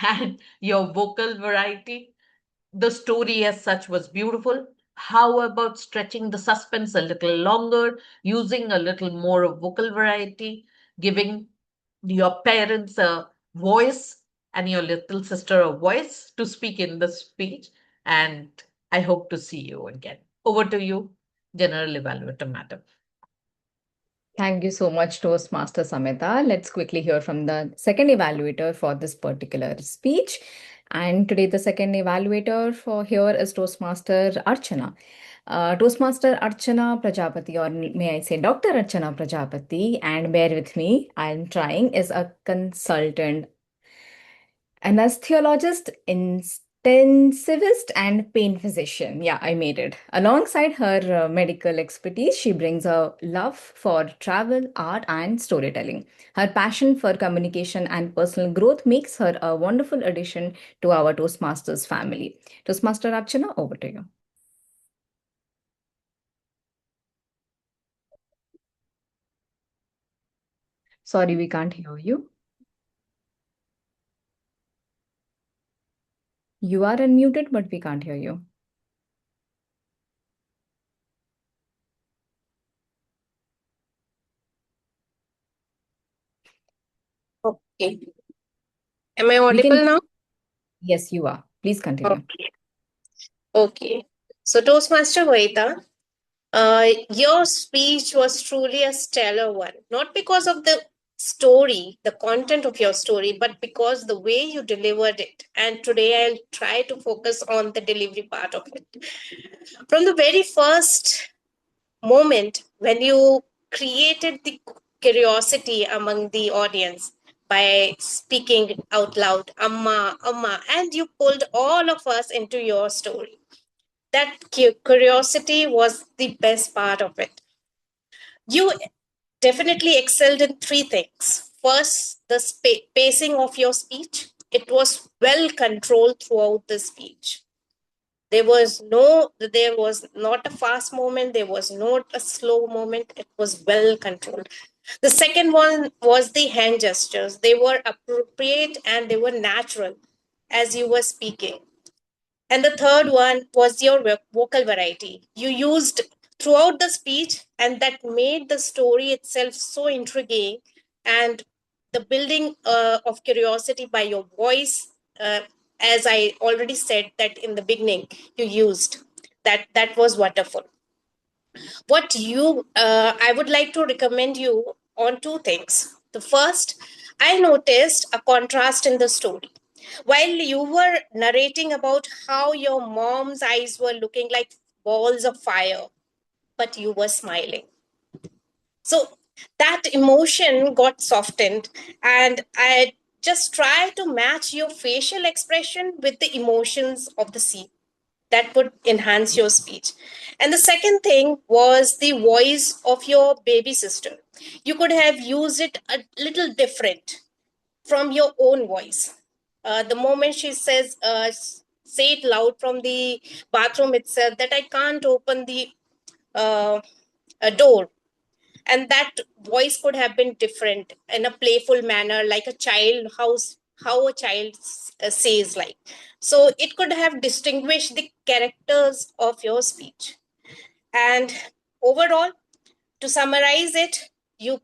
and your vocal variety. The story as such was beautiful. How about stretching the suspense a little longer, using a little more of vocal variety, giving your parents a voice and your little sister a voice to speak in the speech? And I hope to see you again. Over to you, General Evaluator Madam. Thank you so much, Toastmaster Samita. Let's quickly hear from the second evaluator for this particular speech. And today, the second evaluator for here is Toastmaster Archana. Toastmaster Archana Prajapati, or may I say Dr. Archana Prajapati, and bear with me, I'm trying, is a consultant anesthesiologist, intensivist, and pain physician. Yeah, I made it. Alongside her medical expertise, she brings a love for travel, art, and storytelling. Her passion for communication and personal growth makes her a wonderful addition to our Toastmasters family. Toastmaster Archana, over to you. Sorry, we can't hear you. You are unmuted, but we can't hear you. Okay. Am I audible now? Yes, you are. Please continue. Okay. Okay. So, Toastmaster Wahitha, your speech was truly a stellar one, not because of the story, the content of your story, but because the way you delivered it. And today I'll try to focus on the delivery part of it. From the very first moment when you created the curiosity among the audience by speaking out loud, Amma, Amma, and you pulled all of us into your story. That curiosity was the best part of it. You definitely excelled in three things. First, the pacing of your speech. It was well controlled throughout the speech. There was not a fast moment. There was not a slow moment. It was well controlled. The second one was the hand gestures. They were appropriate and they were natural as you were speaking. And the third one was your vocal variety. You used throughout the speech, and that made the story itself so intriguing. And the building of curiosity by your voice, as I already said that in the beginning, you used that was wonderful. What I would like to recommend you on two things. The first, I noticed a contrast in the story. While you were narrating about how your mom's eyes were looking like balls of fire, but you were smiling. So that emotion got softened, and I just try to match your facial expression with the emotions of the scene. That would enhance your speech. And the second thing was the voice of your baby sister. You could have used it a little different from your own voice. The moment she says, say it loud from the bathroom itself, that I can't open the door. And that voice could have been different in a playful manner, like a child, how a child says, like. So it could have distinguished the characters of your speech. And overall, to summarize it, you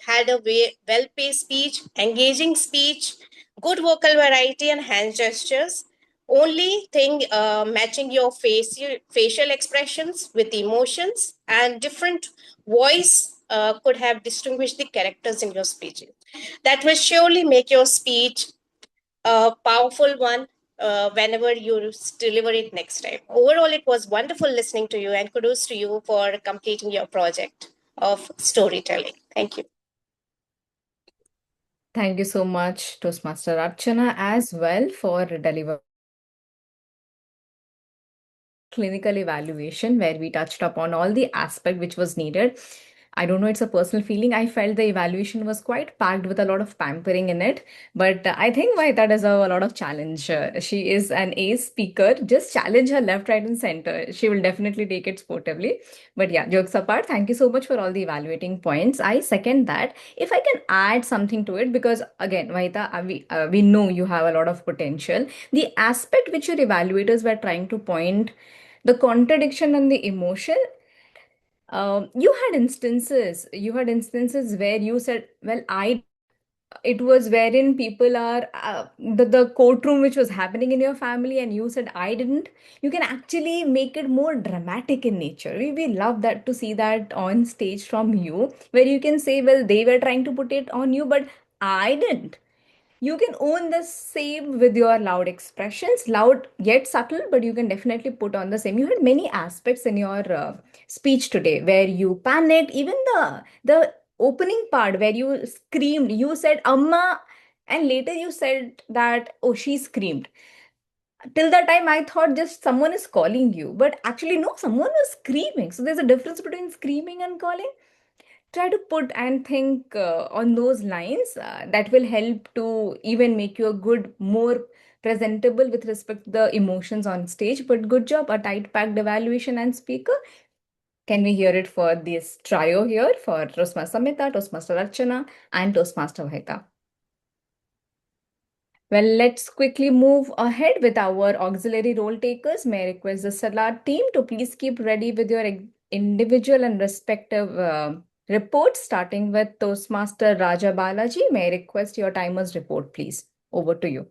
had a well-paced speech, engaging speech, good vocal variety and hand gestures. Only thing matching your facial expressions with emotions and different voice could have distinguished the characters in your speeches. That will surely make your speech a powerful one whenever you deliver it next time. Overall, it was wonderful listening to you, and kudos to you for completing your project of storytelling. Thank you. Thank you so much, Toastmaster Archana, as well for delivering clinical evaluation where we touched upon all the aspect which was needed. I don't know, it's a personal feeling. I felt the evaluation was quite packed with a lot of pampering in it. But I think Vahitha deserves a lot of challenge. She is an ace speaker. Just challenge her left, right, and center. She will definitely take it sportively. But yeah, jokes apart, thank you so much for all the evaluating points. I second that. If I can add something to it, because again, Vahitha, we know you have a lot of potential. The aspect which your evaluators were trying to point, the contradiction and the emotion, you had instances where you said, well, it was wherein people are the courtroom which was happening in your family, and you said I didn't. You can actually make it more dramatic in nature. We love that, to see that on stage from you, where you can say, well, they were trying to put it on you, but I didn't. You can own the same with your loud expressions, loud yet subtle, but you can definitely put on the same. You had many aspects in your speech today where you panicked. Even the opening part where you screamed, you said "Amma," and later you said that, oh, she screamed. Till that time, I thought just someone is calling you, but actually, no, someone was screaming. So there's a difference between screaming and calling. Try to put and think on those lines. That will help to even make you a good, more presentable with respect to the emotions on stage. But good job, a tight packed evaluation and speaker. Can we hear it for this trio here for Toastmaster Samita, Toastmaster Archana, and Toastmaster Wahitha? Well, let's quickly move ahead with our auxiliary role takers. May I request the Salar team to please keep ready with your individual and respective reports, starting with Toastmaster Raja Balaji. May I request your timer's report, please? Over to you.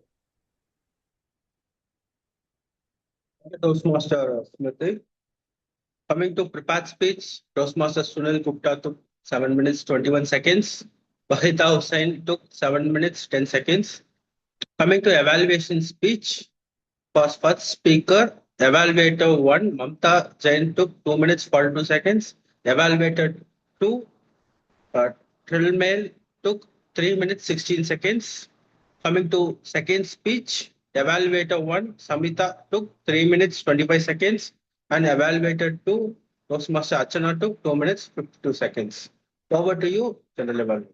Toastmaster Smruti. Coming to prepared speech, Toastmaster Sunil Gupta took 7 minutes 21 seconds. Wahitha Hussain took 7 minutes 10 seconds. Coming to evaluation speech, first speaker, Evaluator 1, Mamta Jain took 2 minutes 42 seconds. Evaluator 2, Tremale took 3 minutes 16 seconds. Coming to second speech, Evaluator 1, Samita took 3 minutes 25 seconds. And Evaluator 2, Toastmaster Archana took 2 minutes 52 seconds. Over to you, General Evaluator.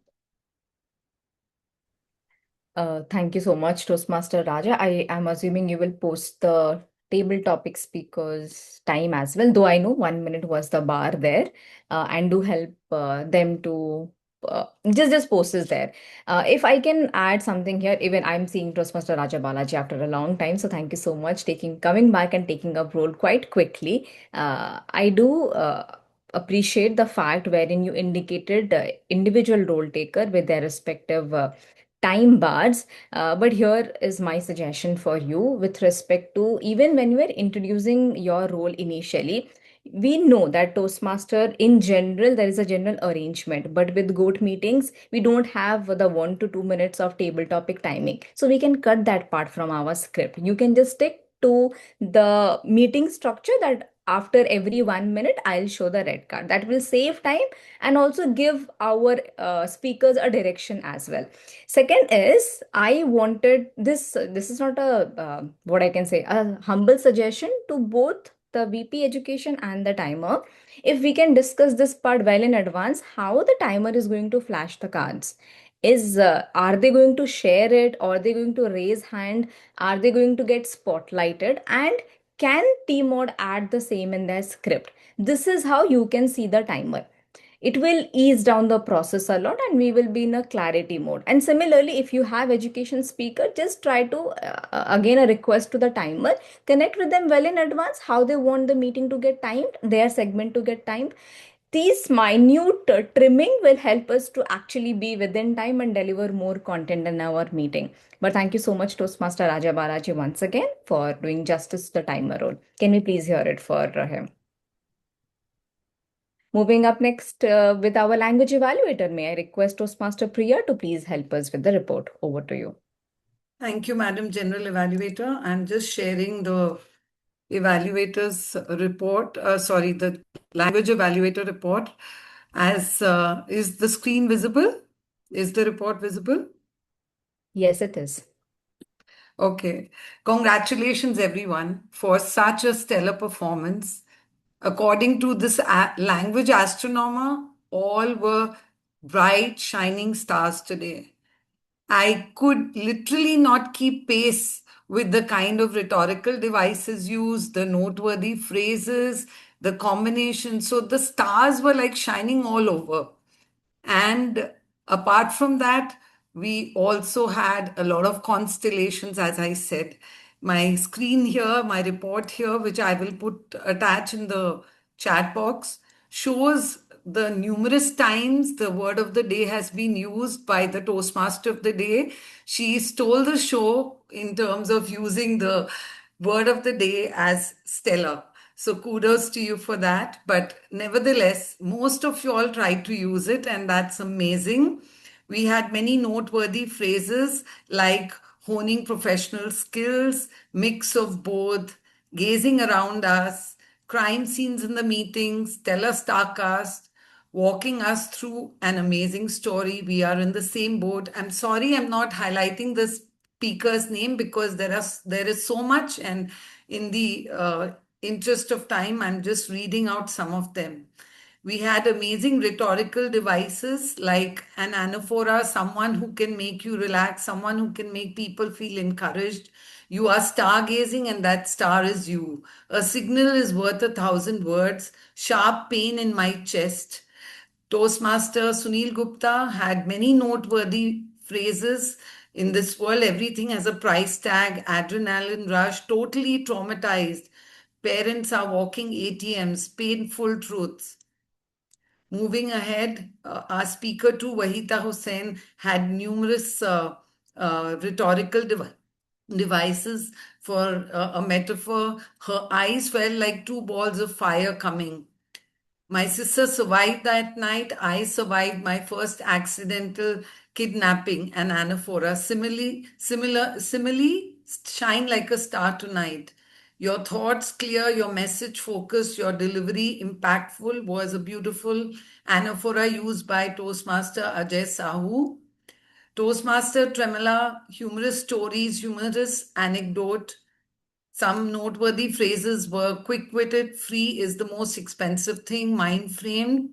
Thank you so much, Toastmaster Raja. I am assuming you will post the table topic speakers time as well, though I know 1 minute was the bar there, and do help them to just post this there. If I can add something here, even I'm seeing Toastmaster Raja Balaji after a long time, so thank you so much coming back and taking up role quite quickly. I do appreciate the fact wherein you indicated individual role taker with their respective time bars. But here is my suggestion for you with respect to, even when you are introducing your role initially, we know that Toastmaster in general, there is a general arrangement, but with GOAT meetings, we don't have the 1 to 2 minutes of table topic timing. So we can cut that part from our script. You can just stick to the meeting structure that after every 1 minute, I'll show the red card. That will save time and also give our speakers a direction as well. Second is, I wanted this is not a what I can say, a humble suggestion to both the VP education and the timer. If we can discuss this part well in advance, how the timer is going to flash the cards. Are they going to share it, or are they going to raise hand? Are they going to get spotlighted? And can TMOD add the same in their script? This is how you can see the timer. It will ease down the process a lot, and we will be in a clarity mode. And similarly, if you have education speaker, just try to again, a request to the timer, connect with them well in advance how they want the meeting to get timed, their segment to get timed. These minute trimming will help us to actually be within time and deliver more content in our meeting. But thank you so much, Toastmaster Raja Balaji, once again for doing justice to the timer role. Can we please hear it for him? Moving up next with our language evaluator, may I request Toastmaster Priya to please help us with the report. Over to you. Thank you, Madam General Evaluator. I'm just sharing the evaluator's report, the language evaluator report. As is the screen visible? Is the report visible? Yes, it is. Okay. Congratulations, everyone, for such a stellar performance. According to this language astronomer, all were bright, shining stars today. I could literally not keep pace with the kind of rhetorical devices used, the noteworthy phrases, the combination. So the stars were like shining all over. And apart from that, we also had a lot of constellations, as I said. My screen here, my report here, which I will attach in the chat box, shows the numerous times the word of the day has been used by the Toastmaster of the day. She stole the show in terms of using the word of the day as stellar. So kudos to you for that. But nevertheless, most of you all tried to use it, and that's amazing. We had many noteworthy phrases like honing professional skills, mix of both, gazing around us, crime scenes in the meetings, stellar starcast, walking us through an amazing story. We are in the same boat. I'm sorry I'm not highlighting the speaker's name because there is so much, and in the interest of time, I'm just reading out some of them. We had amazing rhetorical devices like an anaphora, someone who can make you relax, someone who can make people feel encouraged. You are stargazing, and that star is you. A signal is worth 1,000 words. Sharp pain in my chest. Toastmaster Sunil Gupta had many noteworthy phrases. In this world, everything has a price tag, adrenaline rush, totally traumatized. Parents are walking ATMs, painful truths. Moving ahead, our speaker too, Wahitha Hussain, had numerous rhetorical devices for a metaphor. Her eyes felt like two balls of fire coming. My sister survived that night. I survived my first accidental kidnapping, and anaphora. Simile, shine like a star tonight. Your thoughts clear, your message focused, your delivery impactful was a beautiful anaphora used by Toastmaster Ajay Sahoo. Toastmaster Tremale, humorous stories, humorous anecdote. Some noteworthy phrases were quick-witted, free is the most expensive thing, mind-framed.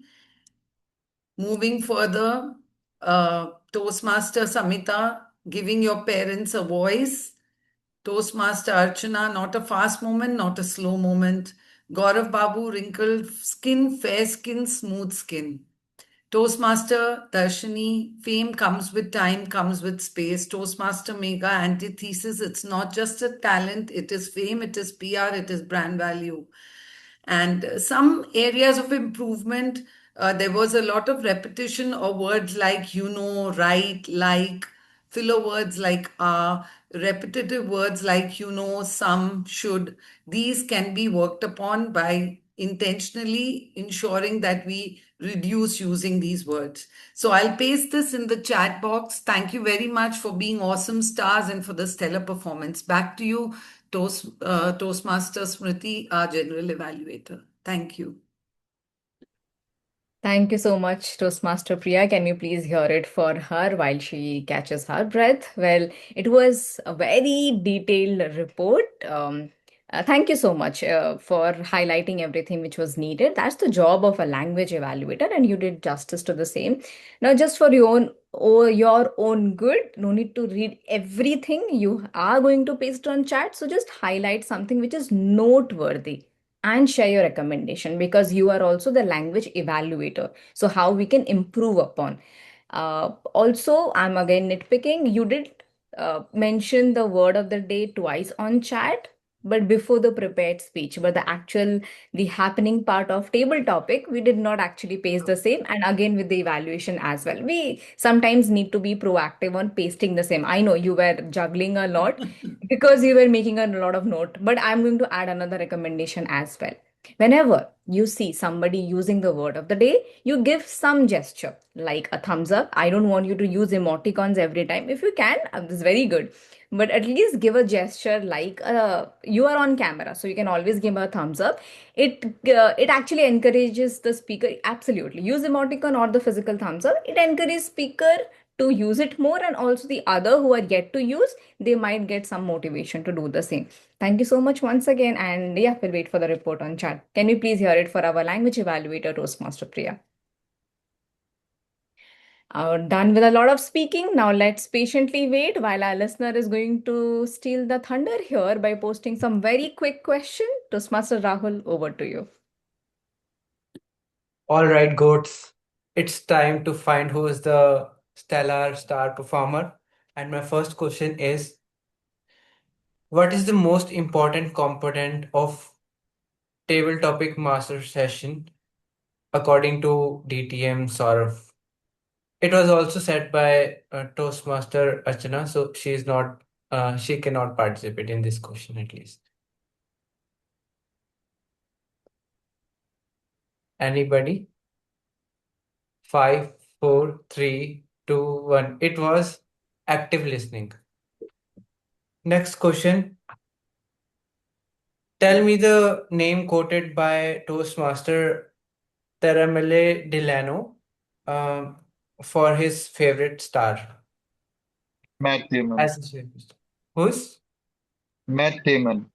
Moving further, Toastmaster Samita, giving your parents a voice. Toastmaster Archana, not a fast moment, not a slow moment. Gaurav Babu, wrinkled skin, fair skin, smooth skin. Toastmaster Darshini, fame comes with time, comes with space. Toastmaster Mega, antithesis, it's not just a talent, it is fame, it is PR, it is brand value. And some areas of improvement, there was a lot of repetition of words like right, like, filler words like repetitive words like some, should. These can be worked upon by intentionally ensuring that we reduce using these words. So I'll paste this in the chat box. Thank you very much for being awesome stars and for the stellar performance. Back to you, Toastmaster Smruti, our General Evaluator. Thank you. Thank you so much, Toastmaster Priya. Can you please hear it for her while she catches her breath? Well, it was a very detailed report. Thank you so much for highlighting everything which was needed. That's the job of a language evaluator, and you did justice to the same. Now, just for your own good, no need to read everything. You are going to paste on chat, so just highlight something which is noteworthy and share your recommendation because you are also the language evaluator. So, how we can improve upon. Also, I'm again nitpicking. You did mention the word of the day twice on chat, but before the prepared speech. But the happening part of table topic, we did not actually paste the same. And again, with the evaluation as well, we sometimes need to be proactive on pasting the same. I know you were juggling a lot because you were making a lot of note, but I'm going to add another recommendation as well. Whenever you see somebody using the word of the day, you give some gesture like a thumbs up. I don't want you to use emoticons every time. If you can, this is very good. But at least give a gesture like you are on camera, so you can always give a thumbs up. It actually encourages the speaker. Absolutely, use emoticon or the physical thumbs up. It encourages speaker to use it more, and also the other who are yet to use, they might get some motivation to do the same. Thank you so much once again. And yeah, we'll wait for the report on chat. Can we please hear it for our language evaluator, Toastmaster Priya? Done with a lot of speaking. Now let's patiently wait while our listener is going to steal the thunder here by posting some very quick question. Toastmaster Rahul, over to you. All right, goats. It's time to find who is the stellar star performer. And my first question is, what is the most important component of table topic master session according to DTM Saurav? It was also said by Toastmaster Archana, so she cannot participate in this question at least. Anybody? 5, 4, 3, 2, 1. It was active listening. Next question. Tell me the name quoted by Toastmaster Tremale Delano for his favorite star. Matt Damon. As his favorite star. Who's? Matt Damon.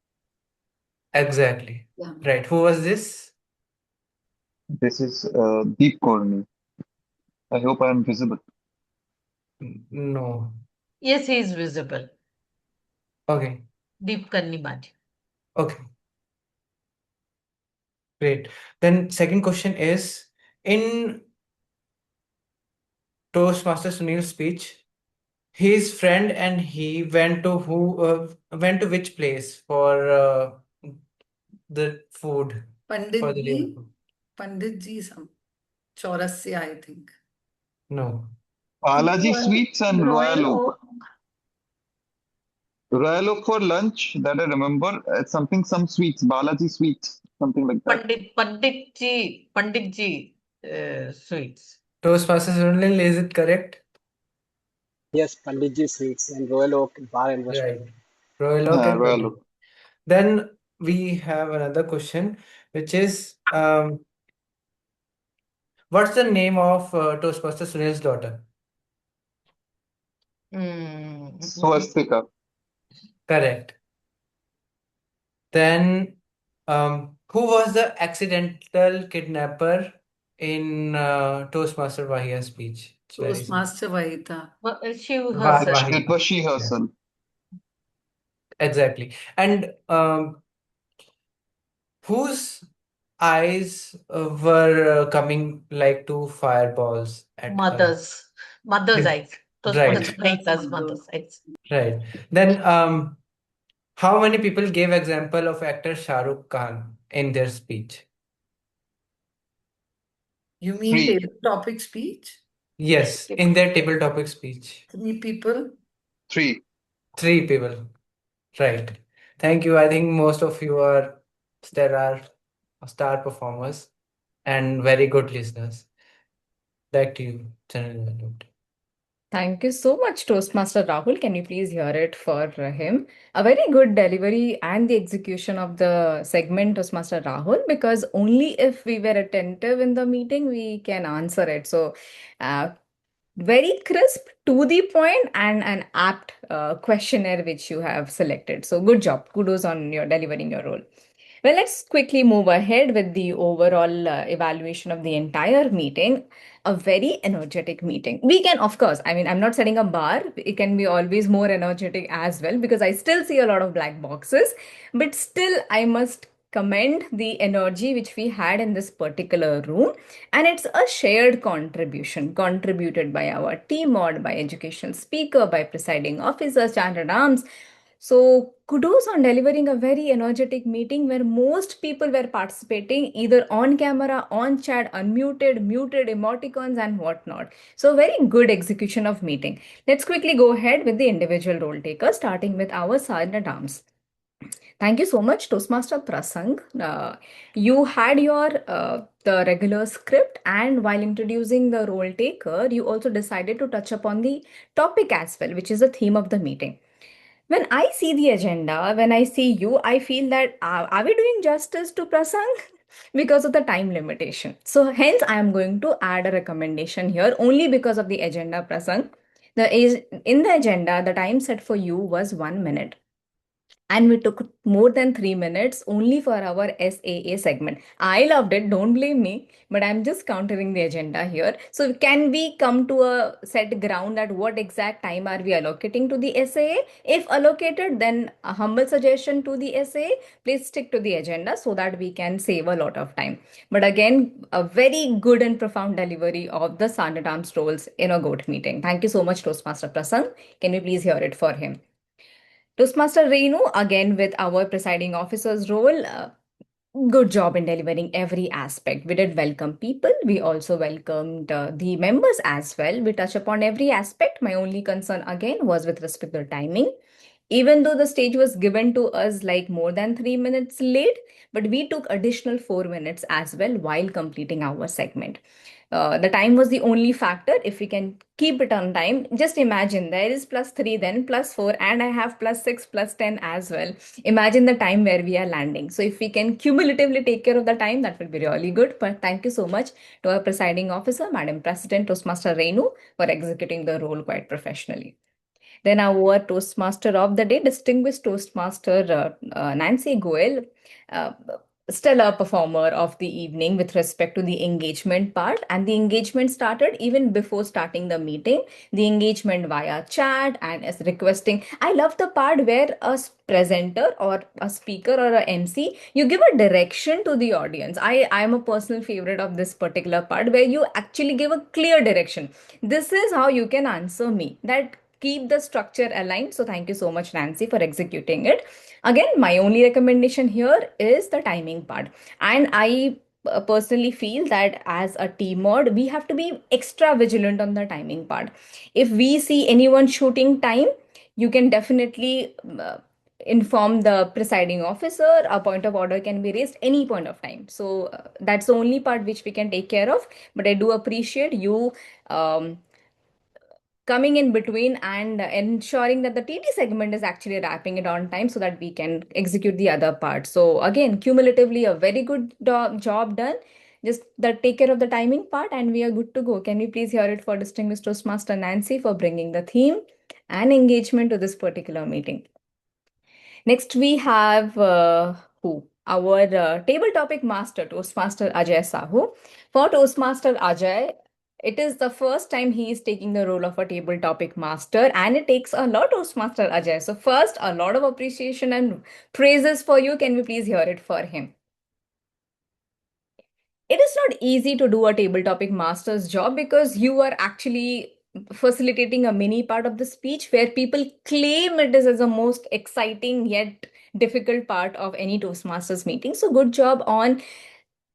Exactly. Yeah. Right. Who was this? This is Deep Corney. I hope I am visible. No. Yes, he is visible. Okay. Deep Karnibaj. Okay. Great. Then second question is, in Toastmaster Sunil's speech, his friend and he went to which place for the food for the real Panditji, food? Panditji, some Chaurasya, I think. No. Balaji Sweets and Royal Oak. Oak. Royal Oak for lunch, that I remember. It's some sweets, Balaji Sweets, something like that. Panditji sweets. Toastmaster Sunil, is it correct? Yes, Panditji Sweets and Royal Oak Bar and Right. Restaurant. Royal Oak and Royal Pandit. Oak. Then we have another question, which is, what's the name of Toastmaster Sunil's daughter? Swastika. Correct. Then, who was the accidental kidnapper in Toastmaster Wahia's speech? It's very simple. Toastmaster Wahitha. She Wahitha. It was she herself. Exactly. And whose eyes were coming like two fireballs at her? Mother's eyes. Right. Toastmaster mother's eyes. Right. Then, how many people gave example of actor Shah Rukh Khan in their speech? You mean 3. table topic speech? Yes, in their table topic speech. 3 people? 3. 3 people. Right. Thank you. I think most of you are stellar star performers and very good listeners. Back to you, Channel Development. Thank you so much, Toastmaster Rahul. Can you please hear it for him? A very good delivery and the execution of the segment, Toastmaster Rahul, because only if we were attentive in the meeting, we can answer it. So, very crisp, to the point, and an apt questionnaire which you have selected. So, good job. Kudos on your delivering your role. Well, let's quickly move ahead with the overall evaluation of the entire meeting. A very energetic meeting. We can, of course, I mean, I'm not setting a bar. It can be always more energetic as well because I still see a lot of black boxes. But still, I must commend the energy which we had in this particular room. And it's a shared contribution contributed by our TMOD, by education speaker, by presiding officer, chartered arms. So kudos on delivering a very energetic meeting where most people were participating either on camera, on chat, unmuted, muted, emoticons and whatnot. So very good execution of meeting. Let's quickly go ahead with the individual role takers, starting with our sergeant at arms. Thank you so much, Toastmaster Prasang. You had your the regular script, and while introducing the role taker, you also decided to touch upon the topic as well, which is the theme of the meeting. When I see the agenda, when I see you, I feel that are we doing justice to Prasang? Because of the time limitation. So hence I am going to add a recommendation here only because of the agenda, Prasang. In the agenda, the time set for you was 1 minute. And we took more than 3 minutes only for our SAA segment. I loved it, don't blame me, but I'm just countering the agenda here. So, can we come to a set ground at what exact time are we allocating to the SAA? If allocated, then a humble suggestion to the SAA, please stick to the agenda so that we can save a lot of time. But again, a very good and profound delivery of the Sergeant Arms roles in a GOAT meeting. Thank you so much, Toastmaster Prasang. Can we please hear it for him? Toastmaster Renu, again with our presiding officer's role, good job in delivering every aspect. We did welcome people. We also welcomed the members as well. We touch upon every aspect. My only concern again was with respect to the timing. Even though the stage was given to us like more than 3 minutes late, but we took additional 4 minutes as well while completing our segment. The time was the only factor. If we can keep it on time, just imagine there is +3, then +4, and I have +6, +10 as well. Imagine the time where we are landing. So if we can cumulatively take care of the time, that will be really good. But thank you so much to our presiding officer, Madam President Toastmaster Renu, for executing the role quite professionally. Then our Toastmaster of the day, distinguished Toastmaster Nancy Goel, uh, stellar performer of the evening with respect to the engagement part. And the engagement started even before starting the meeting. The engagement via chat and as requesting. I love the part where a presenter or a speaker or a MC, you give a direction to the audience. I am a personal favorite of this particular part where you actually give a clear direction. This is how you can answer me. That keep the structure aligned. So thank you so much, Nancy, for executing it. Again, my only recommendation here is the timing part. And I personally feel that as a TMOD, we have to be extra vigilant on the timing part. If we see anyone shooting time, you can definitely inform the presiding officer. A point of order can be raised any point of time. So that's the only part which we can take care of. But I do appreciate you coming in between and ensuring that the TT segment is actually wrapping it on time so that we can execute the other part. So again, cumulatively a very good job done. Just take care of the timing part and we are good to go. Can we please hear it for distinguished Toastmaster Nancy for bringing the theme and engagement to this particular meeting. Next we have who? Our table topic master, Toastmaster Ajay Sahoo. For Toastmaster Ajay, it is the first time he is taking the role of a table topic master, and it takes a lot, Toastmaster Ajay. So first, a lot of appreciation and praises for you. Can we please hear it for him? It is not easy to do a table topic master's job because you are actually facilitating a mini part of the speech where people claim it is as the most exciting yet difficult part of any Toastmasters meeting. So good job on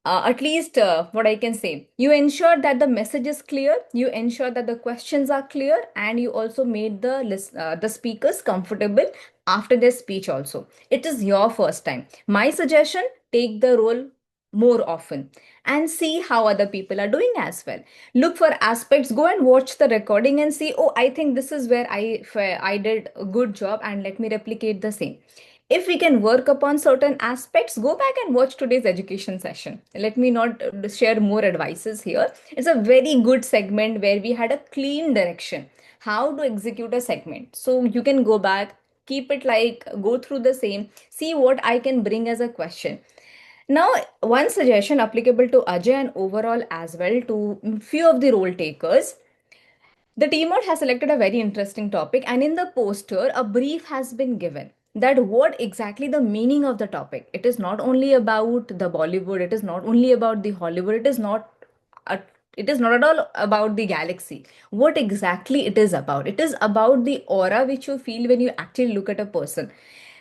at least what I can say. You ensure that the message is clear, you ensure that the questions are clear, and you also made the speakers comfortable after their speech also. It is your first time. My suggestion, take the role more often and see how other people are doing as well. Look for aspects, go and watch the recording and see, oh, I think this is where I did a good job and let me replicate the same. If we can work upon certain aspects, go back and watch today's education session. Let me not share more advices here. It's a very good segment where we had a clean direction, how to execute a segment. So you can go back, keep it like, go through the same, see what I can bring as a question. Now, one suggestion applicable to Ajay and overall as well to few of the role takers. The TMOD has selected a very interesting topic, and in the poster, a brief has been given that what exactly the meaning of the topic. It is not only about the Bollywood, it is not only about the Hollywood, a, it is not at all about the galaxy. What exactly it is about? It is about the aura which you feel when you actually look at a person.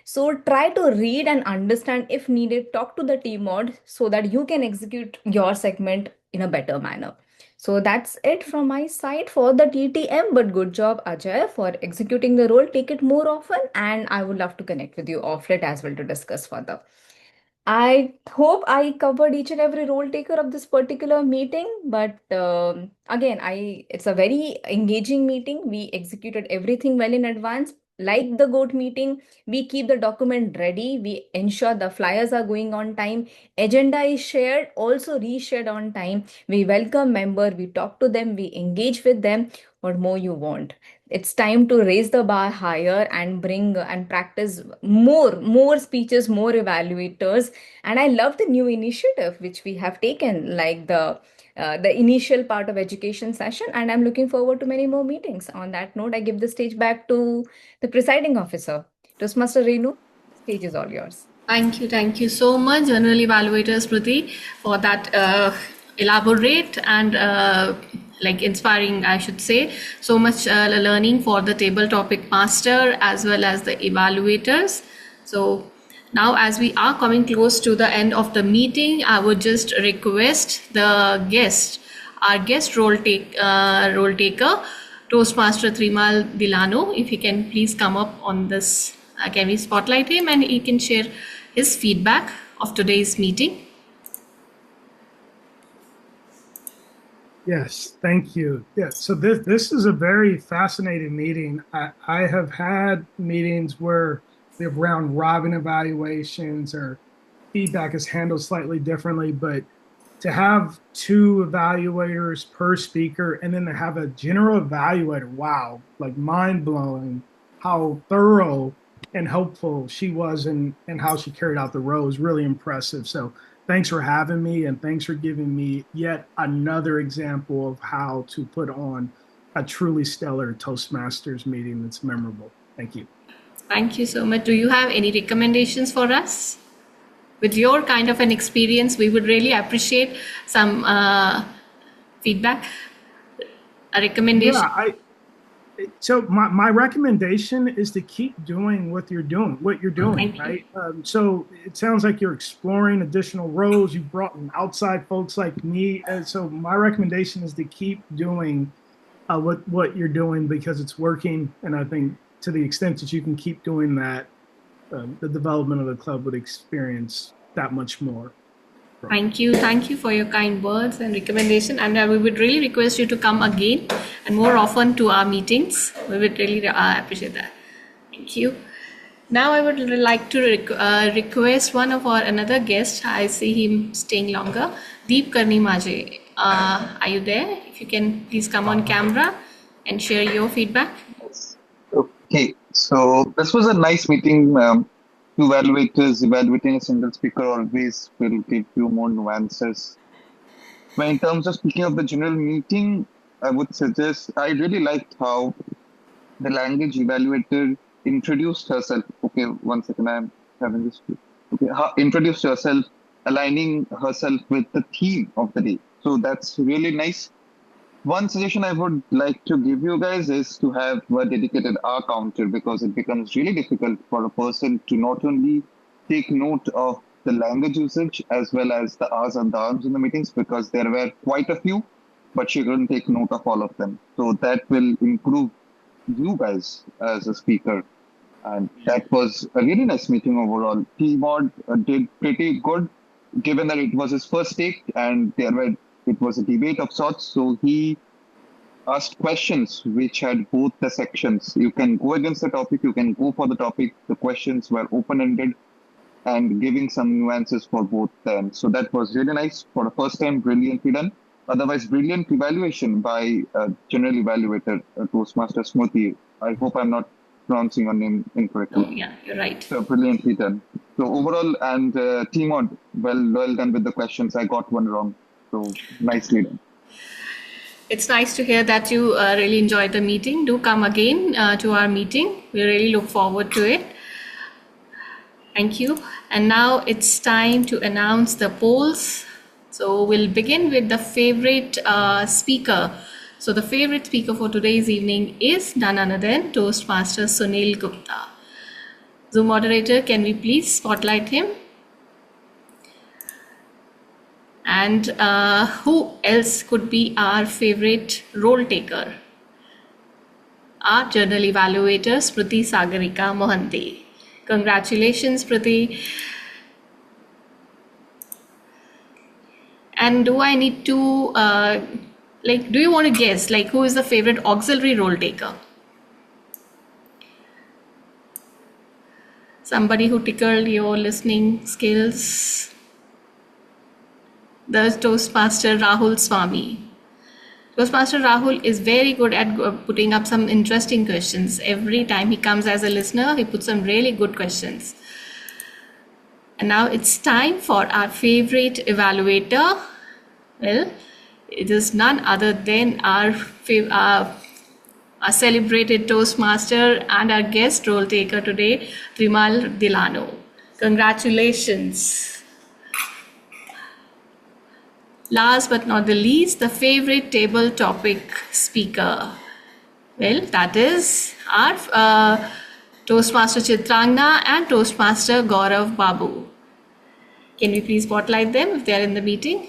So try to read and understand if needed, talk to the TMOD so that you can execute your segment in a better manner. So that's it from my side for the TTM. But good job, Ajay, for executing the role. Take it more often, and I would love to connect with you offline as well to discuss further. I hope I covered each and every role taker of this particular meeting, but again, it's a very engaging meeting. We executed everything well in advance. Like the GOAT meeting, we keep the document ready. We ensure the flyers are going on time. Agenda is shared, also reshared on time. We welcome member, we talk to them, we engage with them. What more you want? It's time to raise the bar higher and bring and practice more speeches, more evaluators. And I love the new initiative which we have taken, like the initial part of education session, and I'm looking forward to many more meetings. On that note, I give the stage back to the presiding officer, Toastmaster Renu. Stage is all yours. Thank you so much, General Evaluator Smruti, for that elaborate and inspiring, I should say, so much learning for the table topic master as well as the evaluators. So now, as we are coming close to the end of the meeting, I would just request the guest, our guest role taker, Toastmaster Tremale Delano, if he can please come up on this. Can we spotlight him and he can share his feedback of today's meeting? Yes, thank you. Yeah, so this is a very fascinating meeting. I have had meetings where we have round robin evaluations or feedback is handled slightly differently, but to have 2 evaluators per speaker and then to have a general evaluator, wow, like mind blowing how thorough and helpful she was and how she carried out the role is really impressive. So thanks for having me, and thanks for giving me yet another example of how to put on a truly stellar Toastmasters meeting that's memorable. Thank you. Thank you so much. Do you have any recommendations for us? With your kind of an experience, we would really appreciate some feedback, a recommendation. Yeah, so my recommendation is to keep doing what you're doing, right? So it sounds like you're exploring additional roles. You brought in outside folks like me. And so my recommendation is to keep doing what you're doing because it's working. And I think to the extent that you can keep doing that, the development of the club would experience that much more. Thank you for your kind words and recommendation, and we would really request you to come again and more often to our meetings. We would really appreciate that. Thank you. Now I would like to request one of our another guest. I see him staying longer. Deep Karni Maje, are you there? If you can please come on camera and share your feedback. Okay, so this was a nice meeting. Evaluators evaluating a single speaker always will give you more nuances. But in terms of speaking of the general meeting, I would suggest I really liked how the language evaluator introduced herself. Okay, 1 second, I'm having this. Okay, introduced herself, aligning herself with the theme of the day. So that's really nice. One suggestion I would like to give you guys is to have a dedicated R counter, because it becomes really difficult for a person to not only take note of the language usage as well as the R's and the R's in the meetings, because there were quite a few, but she couldn't take note of all of them. So that will improve you guys as a speaker. And that was a really nice meeting overall. TMOD did pretty good, given that it was his first take and it was a debate of sorts. So he asked questions which had both the sections. You can go against the topic, you can go for the topic. The questions were open-ended and giving some nuances for both them. So that was really nice. For the first time, brilliantly done. Otherwise, brilliant evaluation by General Evaluator, Toastmaster Smruti. I hope I'm not pronouncing your name incorrectly. Oh, yeah, you're right. So brilliantly done. So overall, and TMOD, well done with the questions. I got one wrong. So nicely done. It's nice to hear that you really enjoyed the meeting. Do come again to our meeting. We really look forward to it. Thank you. And now it's time to announce the polls. So we'll begin with the favorite speaker. So the favorite speaker for today's evening is none other than Toastmaster Sunil Gupta. Zoom moderator, can we please spotlight him? And who else could be our favorite role taker? Our journal evaluator, Smruti, Sagarika, Mohanty. Congratulations, Smruti. And do I need to, do you want to guess, who is the favorite auxiliary role taker? Somebody who tickled your listening skills. The Toastmaster Rahul Swami. Toastmaster Rahul is very good at putting up some interesting questions. Every time he comes as a listener, he puts some really good questions. And now it's time for our favorite evaluator. Well, it is none other than our celebrated Toastmaster and our guest role taker today, Tremale Delano. Congratulations. Last but not the least, the favorite table topic speaker. Well, that is our Toastmaster Chitrangna and Toastmaster Gaurav Babu. Can we please spotlight them if they are in the meeting?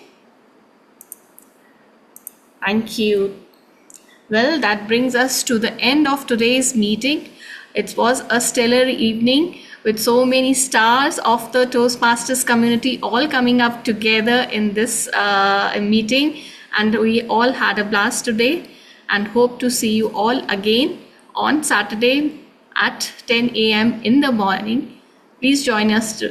Thank you. Well, that brings us to the end of today's meeting. It was a stellar evening with so many stars of the Toastmasters community all coming up together in this meeting, and we all had a blast today and hope to see you all again on Saturday at 10 a.m. in the morning. Please join us.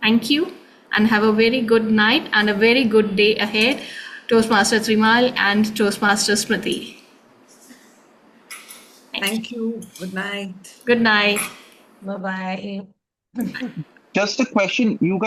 Thank you and have a very good night and a very good day ahead, Toastmaster Tremale and Toastmaster Smruti. Thank you. Good night. Good night. Bye-bye. Just a question, you guys